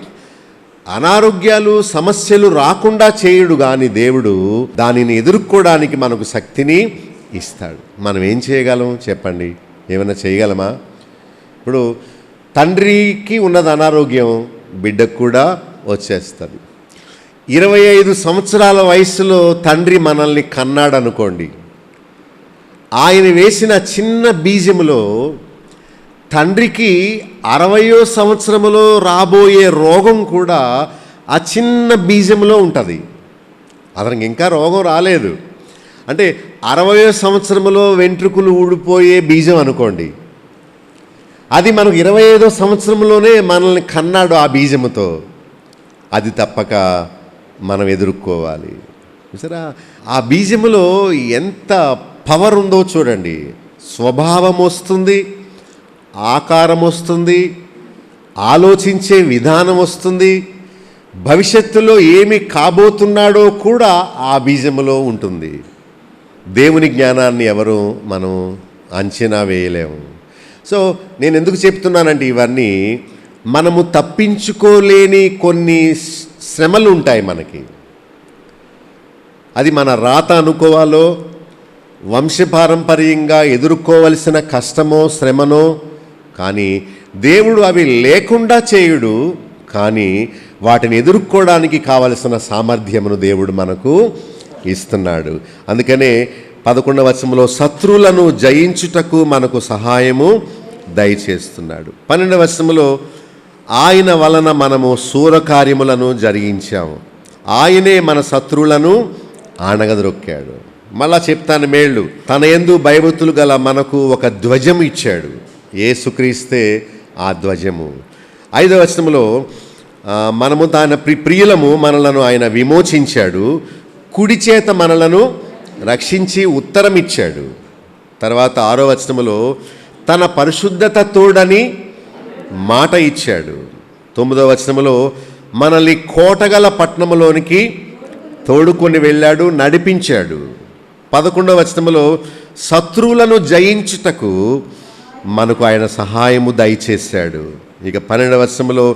అనారోగ్యాలు సమస్యలు రాకుండా చేయడు కానీ దేవుడు దానిని ఎదుర్కోవడానికి మనకు శక్తిని ఇస్తాడు. మనం ఏం చేయగలం చెప్పండి? ఏమైనా చేయగలమా? ఇప్పుడు తండ్రికి ఉన్నది అనారోగ్యం, బిడ్డకు కూడా వచ్చేస్తుంది. 25 సంవత్సరాల వయసులో తండ్రి మనల్ని కన్నాడు అనుకోండి. ఆయన వేసిన చిన్న బీజములో తండ్రికి 60వ సంవత్సరములో రాబోయే రోగం కూడా ఆ చిన్న బీజంలో ఉంటుంది. అతనికి ఇంకా రోగం రాలేదు. అంటే 60వ సంవత్సరములో వెంట్రుకలు ఊడిపోయే బీజం అనుకోండి. అది మనకు 25వ సంవత్సరంలోనే మనల్ని కన్నాడు ఆ బీజముతో. అది తప్పక మనం ఎదుర్కోవాలి. చూసారా, ఆ బీజములో ఎంత పవర్ ఉందో చూడండి. స్వభావం వస్తుంది, ఆకారం వస్తుంది, ఆలోచించే విధానం వస్తుంది, భవిష్యత్తులో ఏమి కాబోతున్నాడో కూడా ఆ బీజములో ఉంటుంది. దేవుని జ్ఞానాన్ని ఎవరు మనం అంచనా వేయలేము. సో నేను ఎందుకు చెప్తున్నానంటే ఇవన్నీ మనము తప్పించుకోలేని కొన్ని శ్రమలు ఉంటాయి మనకి. అది మన రాత అనుకోవాలో, వంశపారంపర్యంగా ఎదుర్కోవలసిన కష్టమో శ్రమనో, కానీ దేవుడు అవి లేకుండా చేయుడు. కానీ వాటిని ఎదుర్కోవడానికి కావలసిన సామర్థ్యమును దేవుడు మనకు ఇస్తున్నాడు. అందుకనే 11వ వచనంలో శత్రువులను జయించుటకు మనకు సహాయము దయచేస్తున్నాడు. 12వ వచనంలో ఆయన వలన మనము శూరకార్యములను జరిగించాము, ఆయనే మన శత్రువులను ఆనగదొక్కాడు. మళ్ళా చెప్తాను మేళ్ళు. తన యందు భయభక్తులు గల మనకు ఒక ధ్వజం ఇచ్చాడు. యేసుక్రీస్తే ఆ ధ్వజము. 5వ వచనంలో మనము తన ప్రియులము, మనలను ఆయన విమోచించాడు, కుడి చేత మనలను రక్షించి ఉత్తరం ఇచ్చాడు. తర్వాత 6వ వచనంలో తన పరిశుద్ధత తోడని మాట ఇచ్చాడు. 9వ వచనంలో మనల్ని కోటగల పట్టణములోనికి తోడుకొని వెళ్ళాడు, నడిపించాడు. 11వ వచనంలో శత్రువులను జయించుటకు మనకు ఆయన సహాయము దయచేశాడు. ఇక 12వ వచనంలో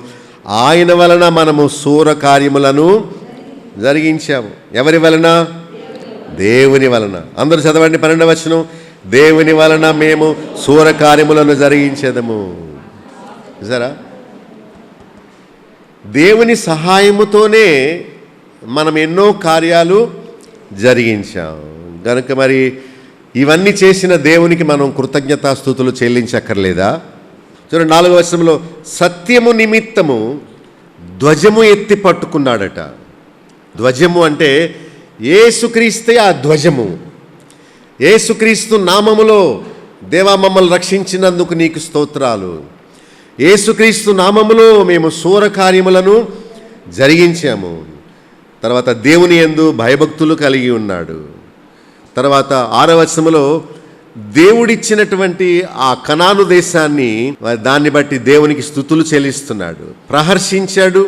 ఆయన వలన మనము శూర కార్యములను జరిగించాము. ఎవరి వలన? దేవుని వలన. అందరూ చదవండి 12వ వచనం. దేవుని వలన మేము శూర కార్యములను జరిగించేదము. చూసారా, దేవుని సహాయముతోనే మనం ఎన్నో కార్యాలు జరిగించాం. కనుక మరి ఇవన్నీ చేసిన దేవునికి మనం కృతజ్ఞతాస్తుతులు చెల్లించక్కర్లేదా? చూడండి 4వ వచనంలో సత్యము నిమిత్తము ధ్వజము ఎత్తి పట్టుకున్నాడట. ధ్వజము అంటే యేసుక్రీస్తే ఆ ధ్వజము. యేసుక్రీస్తు నామములో దేవా మమ్మల్ని రక్షించినందుకు నీకు స్తోత్రాలు. యేసుక్రీస్తు నామములో మేము శూర కార్యములను జరిగించాము. తర్వాత దేవుని యందు భయభక్తులు కలిగి ఉన్నాడు. తర్వాత 6వ వచనంలో దేవుడిచ్చినటువంటి ఆ కనాను దేశాన్ని, దాన్ని బట్టి దేవునికి స్తుతులు చెల్లిస్తున్నాడు. ప్రహర్షించాడు,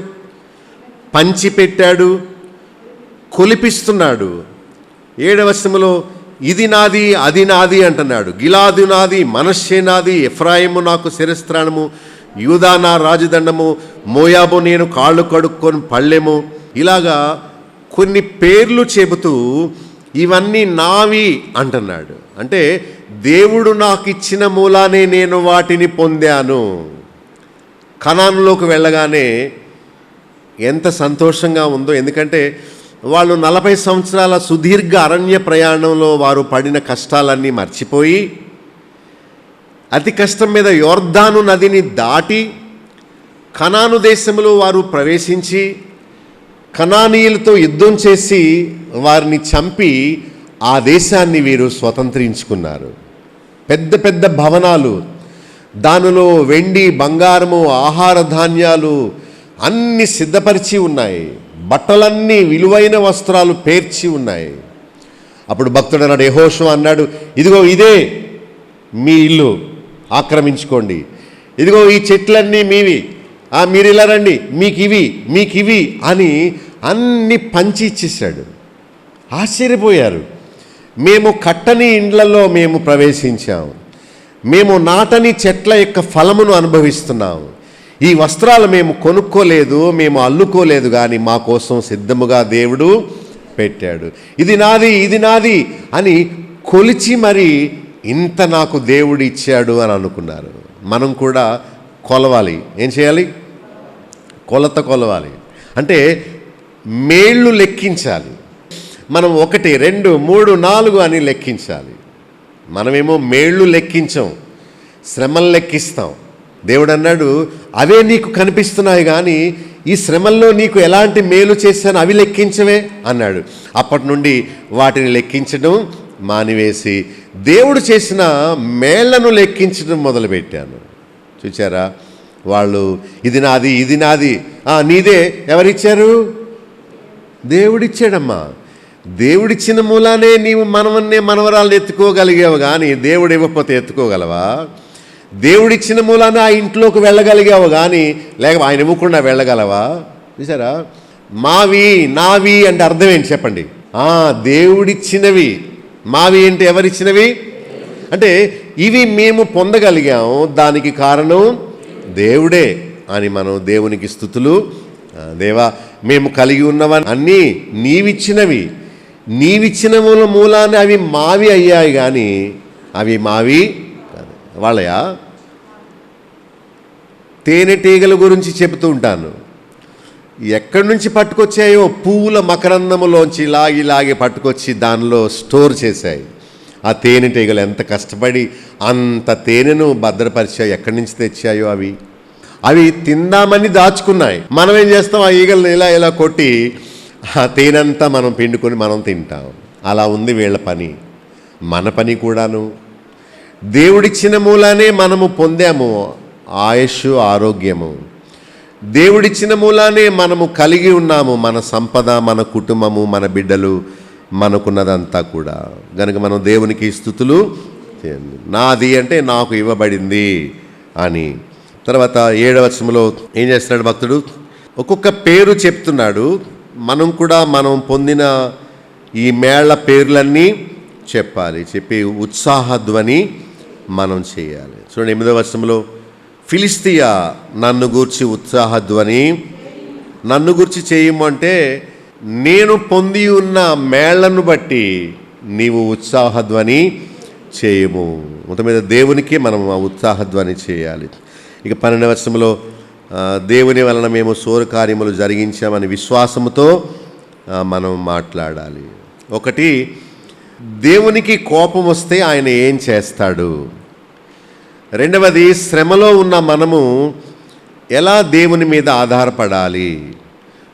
పంచిపెట్టాడు, కొలిపిస్తున్నాడు. 7వ వచనంలో ఇది నాది, అది నాది అంటున్నాడు. గిలాదు నాది, మనష్షే నాది, ఎఫ్రాయిము నాకు శిరస్త్రాణము, యూదా నా రాజదండము, మోయాబు నేను కాళ్ళు కడుక్కొని పళ్ళెము. ఇలాగా కొన్ని పేర్లు చెబుతూ ఇవన్నీ నావి అంటున్నాడు. అంటే దేవుడు నాకు ఇచ్చిన మూలానే నేను వాటిని పొందాను. కనానులోకి వెళ్ళగానే ఎంత సంతోషంగా ఉందో. ఎందుకంటే వాళ్ళు 40 సంవత్సరాల సుదీర్ఘ అరణ్య ప్రయాణంలో వారు పడిన కష్టాలన్నీ మర్చిపోయి అతి కష్టం మీద యోర్దాను నదిని దాటి కనాను దేశంలో వారు ప్రవేశించి కనానీయులతో యుద్ధం చేసి వారిని చంపి ఆ దేశాన్ని వీరు స్వతంత్రించుకున్నారు. పెద్ద పెద్ద భవనాలు, దానిలో వెండి బంగారము ఆహార ధాన్యాలు అన్నీ సిద్ధపరిచి ఉన్నాయి. బట్టలన్నీ విలువైన వస్త్రాలు పేర్చి ఉన్నాయి. అప్పుడు భక్తుడు అన్నాడు, యెహోషువ అన్నాడు, ఇదిగో ఇదే మీ ఇల్లు ఆక్రమించుకోండి, ఇదిగో ఈ చెట్లన్నీ మీవి, మీరు ఇలా రండి, మీకు ఇవి అని అన్ని పంచి ఇచ్చేసాడు. ఆశ్చర్యపోయారు. మేము కట్టని ఇండ్లలో మేము ప్రవేశించాము, మేము నాటని చెట్ల యొక్క ఫలమును అనుభవిస్తున్నాము. ఈ వస్త్రాలు మేము కొనుక్కోలేదు, మేము అల్లుకోలేదు, కానీ మా కోసం సిద్ధముగా దేవుడు పెట్టాడు. ఇది నాది అని కొలిచి మరి ఇంత నాకు దేవుడు ఇచ్చాడు అని అనుకున్నారు. మనం కూడా కొలవాలి. ఏం చేయాలి? కొలత కొలవాలి. అంటే మేళ్ళు లెక్కించాలి. మనం 1, 2, 3, 4 అని లెక్కించాలి. మనమేమో మేళ్ళు లెక్కించాం, శ్రమలు లెక్కిస్తాం. దేవుడు అన్నాడు, అవే నీకు కనిపిస్తున్నాయి, కానీ ఈ శ్రమల్లో నీకు ఎలాంటి మేలు చేశాను అవి లెక్కించవే అన్నాడు. అప్పటి నుండి వాటిని లెక్కించడం మానివేసి దేవుడు చేసిన మేళ్లను లెక్కించడం మొదలుపెట్టాను. చూచారా? వాళ్ళు ఇది నాది, నీదే. ఎవరిచ్చారు? దేవుడిచ్చాడమ్మా. దేవుడిచ్చిన మూలానే నీవు మనవరాలను ఎత్తుకోగలిగావు, కానీ దేవుడు ఇవ్వకపోతే ఎత్తుకోగలవా? దేవుడిచ్చిన మూలాన ఆ ఇంట్లోకి వెళ్ళగలిగావు, కానీ లేక ఆయన ఇవ్వకుండా వెళ్ళగలవా? చూసారా? నావి అంటే అర్థం ఏంటి చెప్పండి? దేవుడిచ్చినవి. మావి అంటే ఎవరిచ్చినవి? అంటే ఇవి మేము పొందగలిగాము, దానికి కారణం దేవుడే అని మనం దేవునికి స్తుతులు. దేవా, మేము కలిగి ఉన్నవన్నీ అన్నీ నీవిచ్చినవి, నీవిచ్చిన మూలాన్ని అవి మావి అయ్యాయి, కానీ అవి మావి కాదు. వాళ్ళయా? తేనెటీగల గురించి చెబుతూ ఉంటాను. ఎక్కడి నుంచి పట్టుకొచ్చాయో పువ్వుల మకరందములోంచి లాగి పట్టుకొచ్చి దానిలో స్టోర్ చేశాయి. ఆ తేనెటీగలు ఎంత కష్టపడి అంత తేనెను భద్రపరిచాయి. ఎక్కడి నుంచి తెచ్చాయో అవి తిందామని దాచుకున్నాయి. మనం ఏం చేస్తాం? ఆ ఈగలను ఇలా కొట్టి ఆ తేనంతా మనం పిండుకొని మనం తింటాం. అలా ఉంది వీళ్ళ పని. మన పని కూడాను దేవుడిచ్చిన మూలానే మనము పొందాము ఆయుష్, ఆరోగ్యము. దేవుడిచ్చిన మూలానే మనము కలిగి ఉన్నాము మన సంపద, మన కుటుంబము, మన బిడ్డలు, మనకున్నదంతా కూడా. కనుక మనం దేవునికి స్తుతులు చేయండి. నాది అంటే నాకు ఇవ్వబడింది అని. తర్వాత 7వ వచనంలో ఏం చేస్తున్నాడు భక్తుడు? ఒక్కొక్క పేరు చెప్తున్నాడు. మనం కూడా మనం పొందిన ఈ మేళ్ల పేర్లన్నీ చెప్పాలి. చెప్పి ఉత్సాహధ్వని మనం చేయాలి. చూడండి 8వ వచనంలో, ఫిలిష్తియా నన్ను గూర్చి ఉత్సాహధ్వని, నన్ను గూర్చి చేయము అంటే నేను పొంది ఉన్న మేళ్లను బట్టి నీవు ఉత్సాహధ్వని చేయము. మొత్తం మీద దేవునికి మనం ఆ ఉత్సాహధ్వని చేయాలి. ఇక 12వ వచనంలో, దేవుని వలన మేము సోర కార్యములు జరిగించామని విశ్వాసముతో మనం మాట్లాడాలి. ఒకటి, దేవునికి కోపం వస్తే ఆయన ఏం చేస్తాడు? రెండవది, శ్రమలో ఉన్న మనము ఎలా దేవుని మీద ఆధారపడాలి?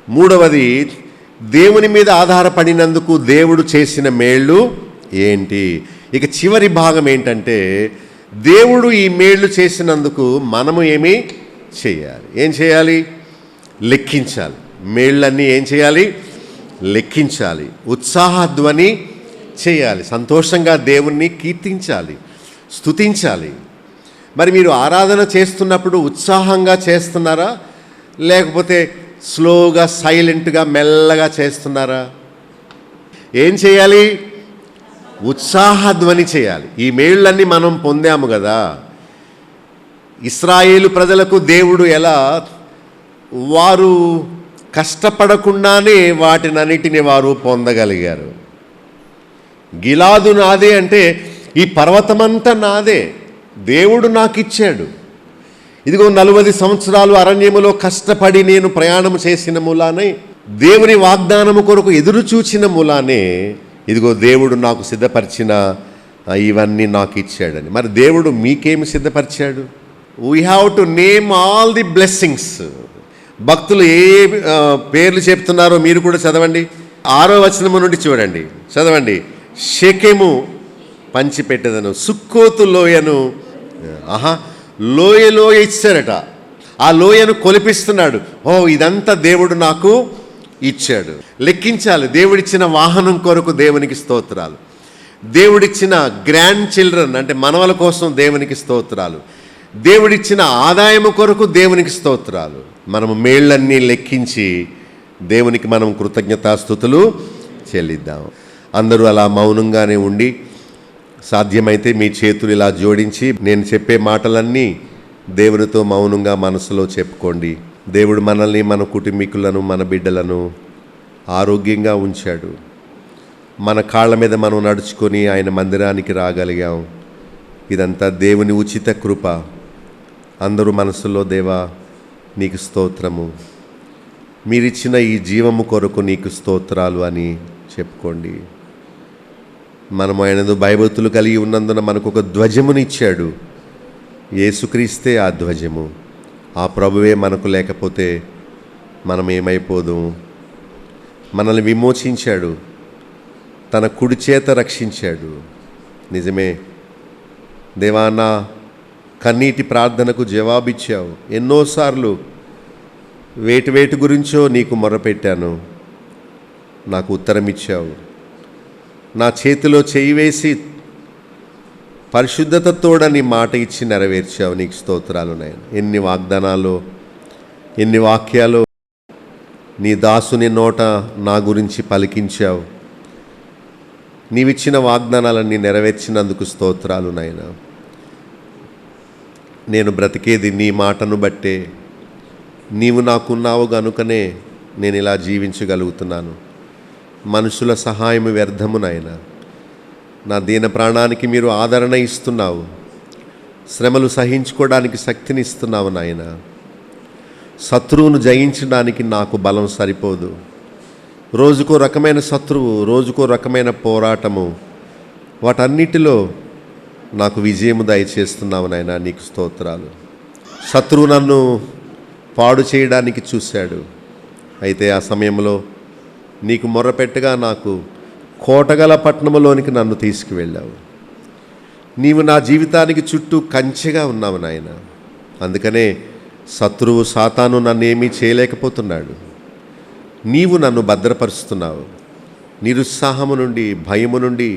మూడవది, దేవుని మీద ఆధారపడినందుకు దేవుడు చేసిన మేళ్ళు ఏంటి? ఇక చివరి భాగం ఏంటంటే, దేవుడు ఈ మేళ్ళు చేసినందుకు మనము ఏమి చేయాలి? ఏం చేయాలి? లెక్కించాలి. మేళ్ళన్నీ ఏం చేయాలి? లెక్కించాలి. ఉత్సాహధ్వని చేయాలి. సంతోషంగా దేవుణ్ణి కీర్తించాలి, స్తుతించాలి. మరి మీరు ఆరాధన చేస్తున్నప్పుడు ఉత్సాహంగా చేస్తున్నారా, లేకపోతే స్లోగా, సైలెంట్గా, మెల్లగా చేస్తున్నారా? ఏం చేయాలి? ఉత్సాహధ్వని చేయాలి. ఈ మేళ్ళన్నీ మనం పొందాము కదా. ఇశ్రాయేలు ప్రజలకు దేవుడు ఎలా, వారు కష్టపడకుండానే వాటినన్నిటిని వారు పొందగలిగారు. గిలాదు నాదే అంటే ఈ పర్వతమంతా నాదే, దేవుడు నాకు ఇచ్చాడు. ఇదిగో 40 సంవత్సరాలు అరణ్యములో కష్టపడి నేను ప్రయాణం చేసిన మూలానే, దేవుని వాగ్దానము కొరకు ఎదురు చూచిన మూలానే ఇదిగో దేవుడు నాకు సిద్ధపరిచిన ఇవన్నీ నాకు ఇచ్చాడని. మరి దేవుడు మీకేమి సిద్ధపరిచాడు? We have to name all the blessings. భక్తులు ఏ పేర్లు చెప్తున్నారో మీరు కూడా చదవండి. 6వ వచనము నుండి చూడండి, చదవండి. షెకెము పంచిపెట్టెదను, సుక్కోతు లోయను. లోయ ఇచ్చారట. ఆ లోయను కొలిపిస్తున్నాడు. ఇదంతా దేవుడు నాకు ఇచ్చాడు. లెక్కించాలి. దేవుడిచ్చిన వాహనం కొరకు దేవునికి స్తోత్రాలు. దేవుడిచ్చిన గ్రాండ్ చిల్డ్రన్ అంటే మనవల కోసం దేవునికి స్తోత్రాలు, దేవుడిచ్చిన ఆదాయము కొరకు దేవునికి స్తోత్రాలు. మనము మేళ్ళన్నీ లెక్కించి దేవునికి మనం కృతజ్ఞతాస్తుతులు చెల్లిద్దాం. అందరూ అలా మౌనంగానే ఉండి సాధ్యమైతే మీ చేతులు ఇలా జోడించి నేను చెప్పే మాటలన్నీ దేవునితో మౌనంగా మనసులో చెప్పుకోండి. దేవుడు మనల్ని, మన కుటుంబీకులను, మన బిడ్డలను ఆరోగ్యంగా ఉంచాడు. మన కాళ్ళ మీద మనం నడుచుకొని ఆయన మందిరానికి రాగలిగాం. ఇదంతా దేవుని ఉచిత కృప. అందరూ మనసులో దేవా నీకు స్తోత్రము, మీరిచ్చిన ఈ జీవము కొరకు నీకు స్తోత్రాలు అని చెప్పుకోండి. మనము ఆయనను భయభక్తులు కలిగి ఉన్నందున మనకు ఒక ధ్వజమునిచ్చాడు. యేసుక్రీస్తే ఆ ధ్వజము. ఆ ప్రభువే మనకు లేకపోతే మనం ఏమైపోదు. మనల్ని విమోచించాడు, తన కుడి చేత రక్షించాడు. నిజమే దేవా, నా కన్నీటి ప్రార్థనకు జవాబిచ్చావు. ఎన్నోసార్లు వేటి గురించో నీకు మొరపెట్టాను, నాకు ఉత్తరం ఇచ్చావు. నా చేతిలో చేయి వేసి పరిశుద్ధతతోడని మాట ఇచ్చి నెరవేర్చావు. నీకు స్తోత్రాలు నాయన. ఎన్ని వాగ్దానాలు, ఎన్ని వాక్యాలు నీ దాసుని నోట నా గురించి పలికించావు. నీవిచ్చిన వాగ్దానాలన్నీ నెరవేర్చినందుకు స్తోత్రాలు నాయన. నేను బ్రతికేది నీ మాటను బట్టే. నీవు నాకున్నావు గనుకనే నేను ఇలా జీవించగలుగుతున్నాను. మనుషుల సహాయం వ్యర్థము నాయన. నా దీన ప్రాణానికి మీరు ఆదరణ ఇస్తున్నావు. శ్రమలు సహించుకోవడానికి శక్తిని ఇస్తున్నావు నాయన. శత్రువును జయించడానికి నాకు బలం సరిపోదు. రోజుకో రకమైన శత్రువు, రోజుకో రకమైన పోరాటము, వాటన్నిటిలో నాకు విజయము దయచేస్తున్నావు నాయన. నీకు స్తోత్రాలు. శత్రువు నన్ను పాడు చేయడానికి చూశాడు. అయితే ఆ సమయంలో నీకు మొర్రపెట్టగా నాకు కోటగల పట్టణములోనికి నన్ను తీసుకువెళ్ళావు. నీవు నా జీవితానికి చుట్టూ కంచెగా ఉన్నావు నాయన. అందుకనే శత్రువు సాతాను నన్ను ఏమీ చేయలేకపోతున్నాడు. నీవు నన్ను భద్రపరుస్తున్నావు. నిరుత్సాహము నుండి, భయము నుండి,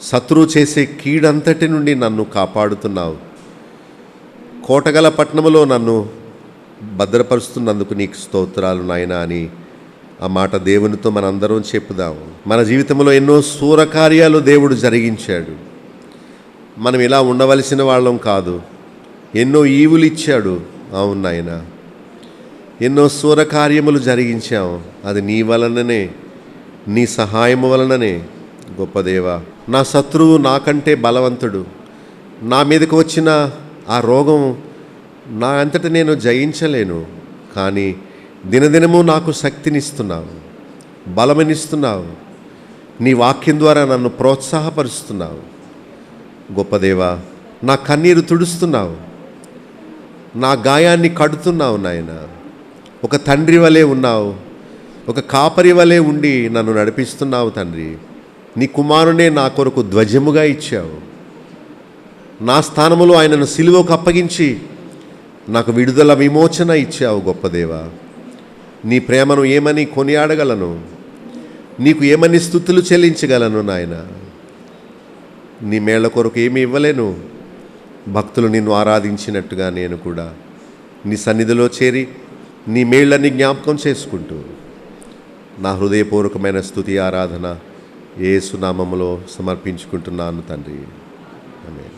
శత్రువు చేసే కీడంతటి నుండి నన్ను కాపాడుతున్నావు. కోటగల పట్టణములో నన్ను భద్రపరుస్తున్నందుకు నీకు స్తోత్రాలు నాయన అని ఆ మాట దేవునితో మనందరం చెప్పుదాము. మన జీవితంలో ఎన్నో శూరకార్యాలు దేవుడు జరిగించాడు. మనం ఇలా ఉండవలసిన వాళ్ళం కాదు. ఎన్నో ఈవులు ఇచ్చాడు. అవును నాయన, ఎన్నో శూరకార్యములు జరిగించాము. అది నీ వలననే, నీ సహాయము వలననే. గొప్ప దేవా, నా శత్రువు నాకంటే బలవంతుడు. నా మీదకు వచ్చిన ఆ రోగం నా అంతట నేను జయించలేను. కానీ దినదినము నాకు శక్తినిస్తున్నావు, బలమనిస్తున్నావు. నీ వాక్యం ద్వారా నన్ను ప్రోత్సాహపరుస్తున్నావు. గొప్ప దేవా, నా కన్నీరు తుడుస్తున్నావు, నా గాయాన్ని కడుతున్నావు నాయన. ఒక తండ్రి వలె ఉన్నావు, ఒక కాపరి వలె ఉండి నన్ను నడిపిస్తున్నావు తండ్రి. నీ కుమారునే నా కొరకు ధ్వజముగా ఇచ్చావు. నా స్థానములో ఆయనను సిలువకు అప్పగించి నాకు విడుదల, విమోచన ఇచ్చావు. గొప్ప దేవా, నీ ప్రేమను ఏమని కొనియాడగలను? నీకు ఏమని స్తుతులు చెల్లించగలను నాయన? నీ మేళ్ల కొరకు ఏమి ఇవ్వలేను. భక్తులు నిన్ను ఆరాధించినట్టుగా నేను కూడా నీ సన్నిధిలో చేరి నీ మేళ్ళని జ్ఞాపకం చేసుకుంటూ నా హృదయపూర్వకమైన స్తుతి, ఆరాధన యేసు నామములో సమర్పించుకుంటున్నాను తండ్రి. ఆమేన్.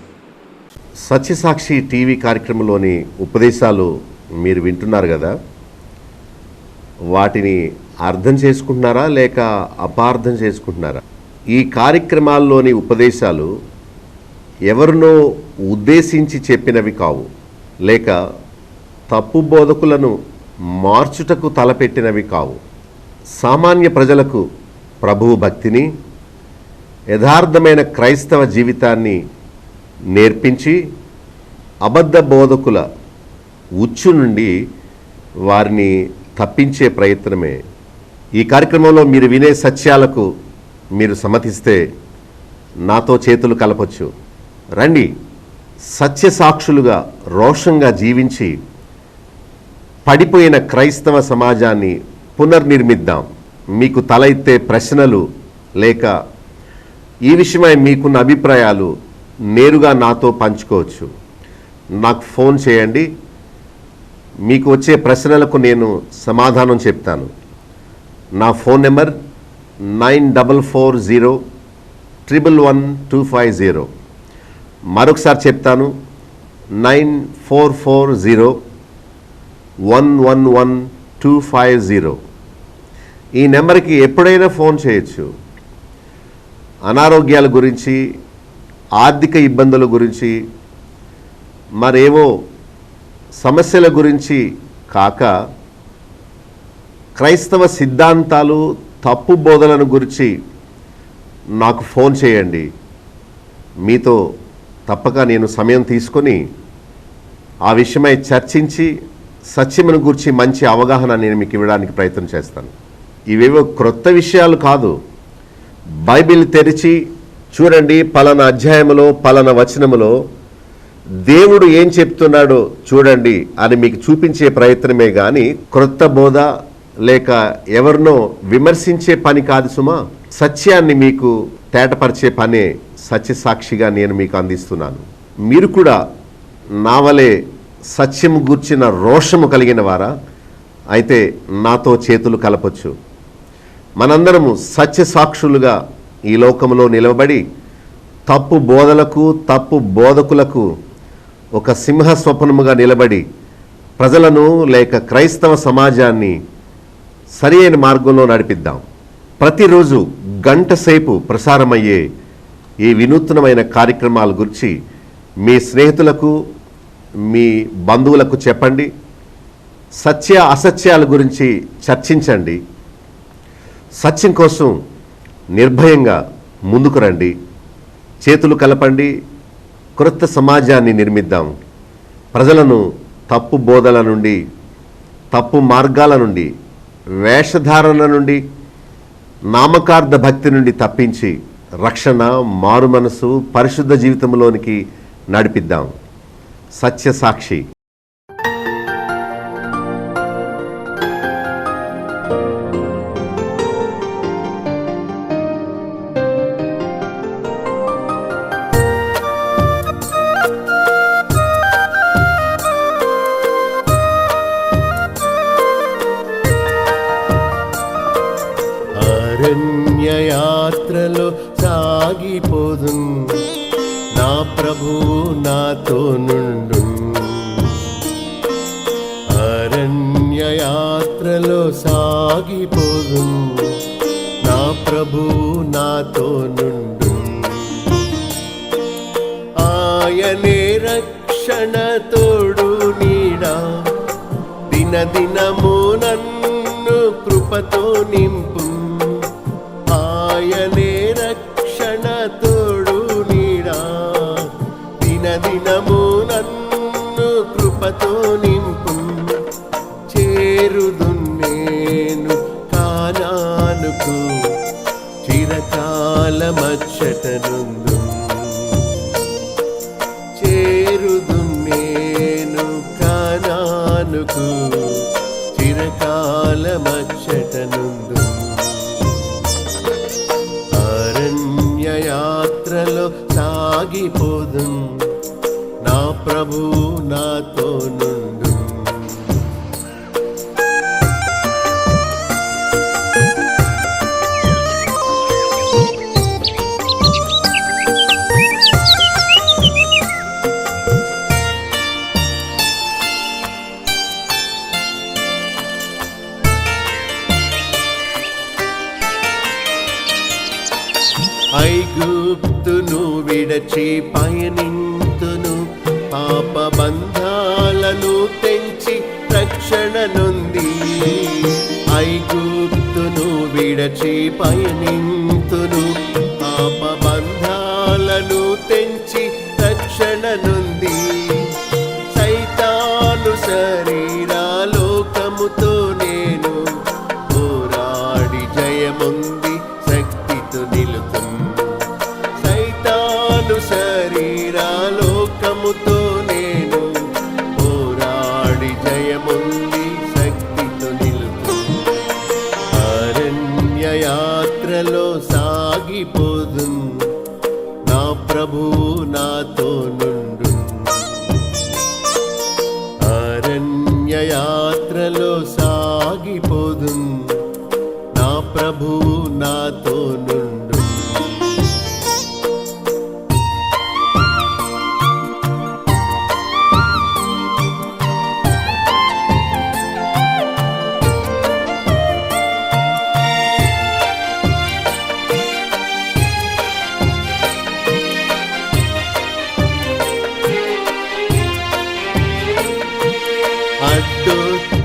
సత్యసాక్షి టీవీ కార్యక్రమంలోని ఉపదేశాలు మీరు వింటున్నారు కదా, వాటిని అర్థం చేసుకుంటున్నారా లేక అపార్థం చేసుకుంటున్నారా? ఈ కార్యక్రమాల్లోని ఉపదేశాలు ఎవరినో ఉద్దేశించి చెప్పినవి కావు, లేక తప్పు బోధకులను మార్చుటకు తలపెట్టినవి కావు. సామాన్య ప్రజలకు ప్రభువు భక్తిని, యథార్థమైన క్రైస్తవ జీవితాన్ని నేర్పించి అబద్ధ బోధకుల ఉచ్చు నుండి వారిని తప్పించే ప్రయత్నమే. ఈ కార్యక్రమంలో మీరు వినే సత్యాలకు మీరు సమ్మతిస్తే నాతో చేతులు కలపొచ్చు. రండి, సత్యసాక్షులుగా రోషంగా జీవించి పడిపోయిన క్రైస్తవ సమాజాన్ని పునర్నిర్మిద్దాం. మీకు తల ఎత్తే ప్రశ్నలు లేక ఈ విషయమై మీకున్న అభిప్రాయాలు నేరుగా నాతో పంచుకోవచ్చు. నాకు ఫోన్ చేయండి. మీకు వచ్చే ప్రశ్నలకు నేను సమాధానం చెప్తాను. నా ఫోన్ నెంబర్ 9440111250. మరొకసారి చెప్తాను, 9440111250. ఈ నెంబర్కి ఎప్పుడైనా ఫోన్ చేయొచ్చు. అనారోగ్యాల గురించి, ఆర్థిక ఇబ్బందుల గురించి, మరేవో సమస్యల గురించి కాక క్రైస్తవ సిద్ధాంతాలు, తప్పు బోధలను గురించి నాకు ఫోన్ చేయండి. మీతో తప్పక నేను సమయం తీసుకొని ఆ విషయమై చర్చించి సత్యమును గురించి మంచి అవగాహన నేను మీకు ఇవ్వడానికి ప్రయత్నం చేస్తాను. ఇవేవో క్రొత్త విషయాలు కాదు. బైబిల్ తెరిచి చూడండి, పలానా అధ్యాయములో పలానా వచనములో దేవుడు ఏం చెప్తున్నాడో చూడండి అని మీకు చూపించే ప్రయత్నమే కానీ క్రొత్త బోధ లేక ఎవరినో విమర్శించే పని కాదు సుమా. సత్యాన్ని మీకు తేటపరిచే పనే సత్యసాక్షిగా నేను మీకు అందిస్తున్నాను. మీరు కూడా నా వలె సత్యము గూర్చిన రోషము కలిగిన వారా అయితే నాతో చేతులు కలపొచ్చు. మనందరము సత్యసాక్షులుగా ఈ లోకంలో నిలబడి తప్పు బోధలకు, తప్పు బోధకులకు ఒక సింహ స్వప్నముగా నిలబడి ప్రజలను లేక క్రైస్తవ సమాజాన్ని సరి అయిన మార్గంలో నడిపిద్దాం. ప్రతిరోజు గంట సేపు ప్రసారమయ్యే ఈ వినూత్నమైన కార్యక్రమాల గురించి మీ స్నేహితులకు, మీ బంధువులకు చెప్పండి. సత్య అసత్యాల గురించి చర్చించండి. సత్యం కోసం నిర్భయంగా ముందుకు రండి. చేతులు కలపండి. క్రొత్త సమాజాన్ని నిర్మిద్దాం. ప్రజలను తప్పు బోధల నుండి, తప్పు మార్గాల నుండి, వేషధారణ నుండి, నామకార్థ భక్తి నుండి తప్పించి రక్షణ, మారు మనసు, పరిశుద్ధ జీవితంలోనికి నడిపిద్దాం. సత్యసాక్షి. అరణ్యయాత్రలో సాగిపోదు, నా ప్రభువు నాతో నుండు. అరణ్యయాత్రలో సాగిపోదు, నా ప్రభువు నాతో నుండు. ఆయనే రక్షణ తోడు నీడా, దినదినము నన్ను కృపతో నింపు. ఆయనే రక్షణ తోడు నీడా, దినదినము నన్ను కృపతో నింపు. చేరుదు నేను కానానుకు, చిరకాలమచ్చటనుందు. చేరుదు నేను కానానుకు, చిరకాలమచ్చటనుందు. అరణ్యయాత్రలో సాగిపోదు, నా ప్రభువు నాతో నుండు. ఐగుప్తును విడచి పయనింతును, పాప బంధాలను తెంచి రక్షణ నొంది. ఐగుప్తును విడచి పయనింతును, పాప బంధాలను తెంచి రక్షణ నొంది. సైతాను శరీరాలోకముతో నేను పోరాడి జయముంది శక్తితో నిలుపు. సైతాను శరీరాలోకముతో నేను పోరాడి జయముంది శక్తితో నిలుపు. అరణ్యయాత్రలో సాగిపోదు,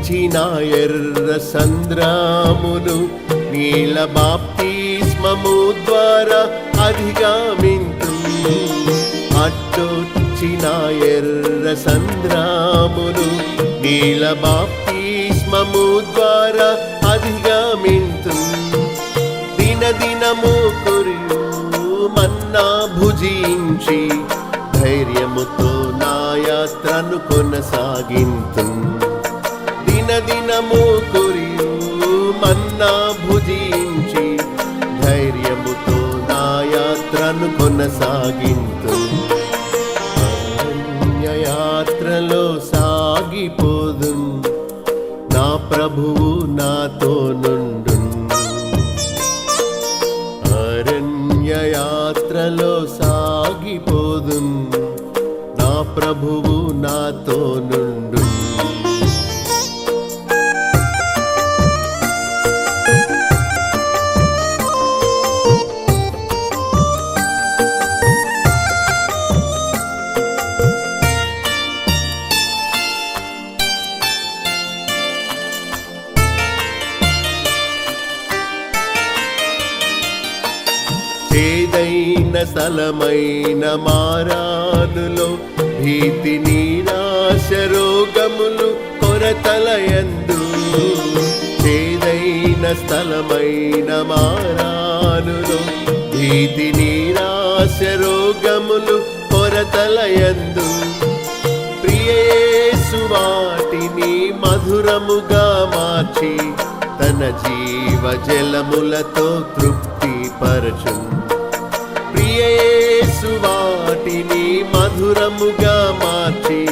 అట్టొచ్చిన ఎర్ర సంద్రామును నీల బాప్తిస్మము ద్వారా అధిగమింతు. అట్టొచ్చిన ఎర్ర సంద్రామును నీల బాప్తిస్మము ద్వారా అధిగమింతు. దినదినము కురియు మన్నా భుజించి ధైర్యముతో నా యాత్రను కొనసాగింతు. దినదినము కురియు మన్నా భుజించి ధైర్యముతో నా యాత్రను కొనసాగింతు. యాత్రలో సాగిపోదు నా ప్రభువు నాతో నుండు. అరణ్య యాత్రలో సాగిపోదు నా ప్రభువు నాతో నుండు. ఏదైన స్థలమైన మారానులో భీతి నిరాశ రోగములు కొరతలయందు. ఏదైన స్థలమైన మారానులో భీతి నిరాశ రోగములు కొరతలయందు. ప్రియేసు వాటిని మధురముగా మార్చి తన జీవ జలములతో తృప్తి పరచు. ప్రియేసు వాటిని మధురముగా మార్చి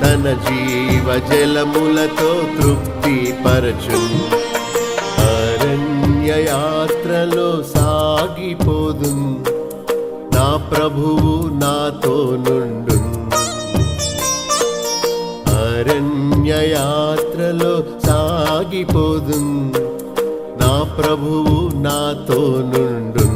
తన జీవ జలములతో తృప్తి పరచు. అరణ్య యాత్రలో సాగిపోదు నా ప్రభువు నాతో నుండు. అరణ్య యాత్రలో సాగిపోదు నా ప్రభువు నాతో నుండు.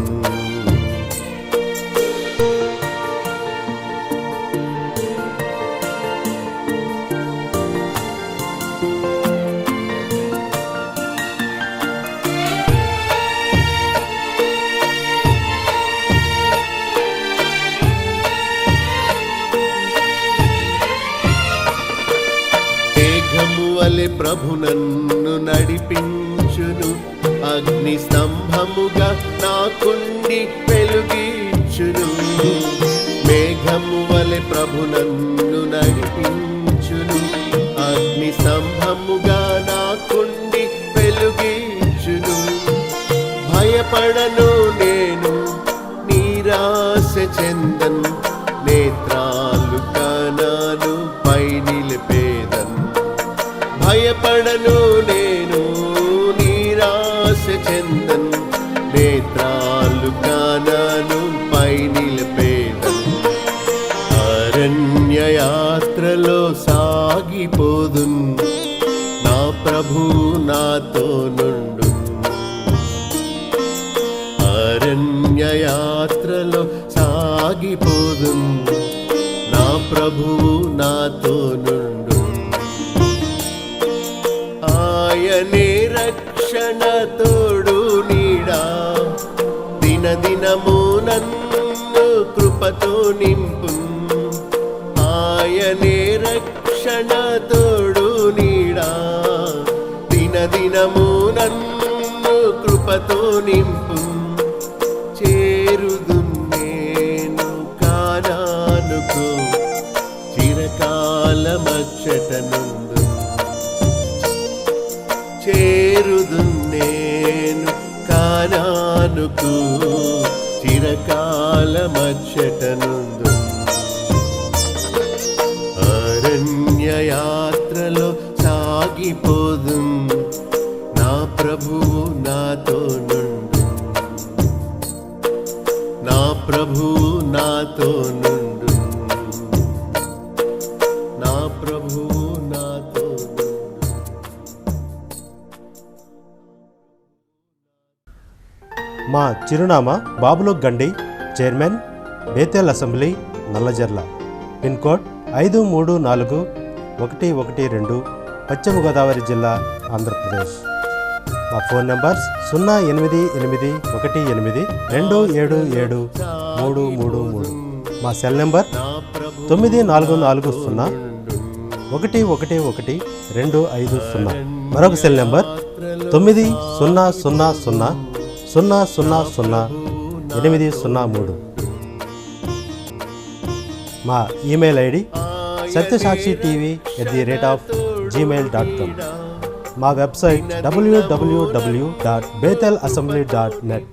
వలె ప్రభు నన్ను నడిపించును. అగ్ని స్తంభముగా నాకుండి వెలుగిచ్చును. మేఘము వలె ప్రభు నన్ను నడిపించును. అగ్ని స్తంభముగా నాకుండి వెలుగిచ్చును. భయపడను నేను నిరాశ చెందను. నేత్రాలు కనాను పై నిలిపేదను. భయపడను నేను నిరాశ చెందను. నేత్రాలు కానాను పై నిలిపేదను. అరణ్య యాత్రలో సాగిపోదు నా ప్రభువు నాతో నుండు. అరణ్య యాత్రలో సాగిపోదు నా ప్రభువు నాతో నుండు. ఆయనే రక్షణ తోడు నీడా. దినదినము నన్ను కృపతో నింపు. ఆయనే రక్షణ తోడు నీడా. దినదినము నన్ను కృపతో నింపు. చేరుదు నేను కానానుకు చిరకాలమచ్చటనుందు. చేరుదు నేను కానానుకు చిరకాలమచ్చటనుందు. అరణ్య యాత్రలో సాగిపోదు నా ప్రభువు నాతో నుండు. నా ప్రభువు నాతో నుండు. నా ప్రభువు నాతో నుండు. మా చిరునామా బాబులోక్ గండి, chairman, Bethel assembly, Nallajerla. Pin code 534112, పశ్చిమ గోదావరి జిల్లా, ఆంధ్రప్రదేశ్. మా ఫోన్ నెంబర్స్ 08818277333. మా సెల్ నెంబర్ 9440111250. మరొక సెల్ నెంబర్ 9000000803. మా ఈమెయిల్ ఐడి satyasakshi.tv@gmail.com. మా వెబ్సైట్ www.bethelassembly.net.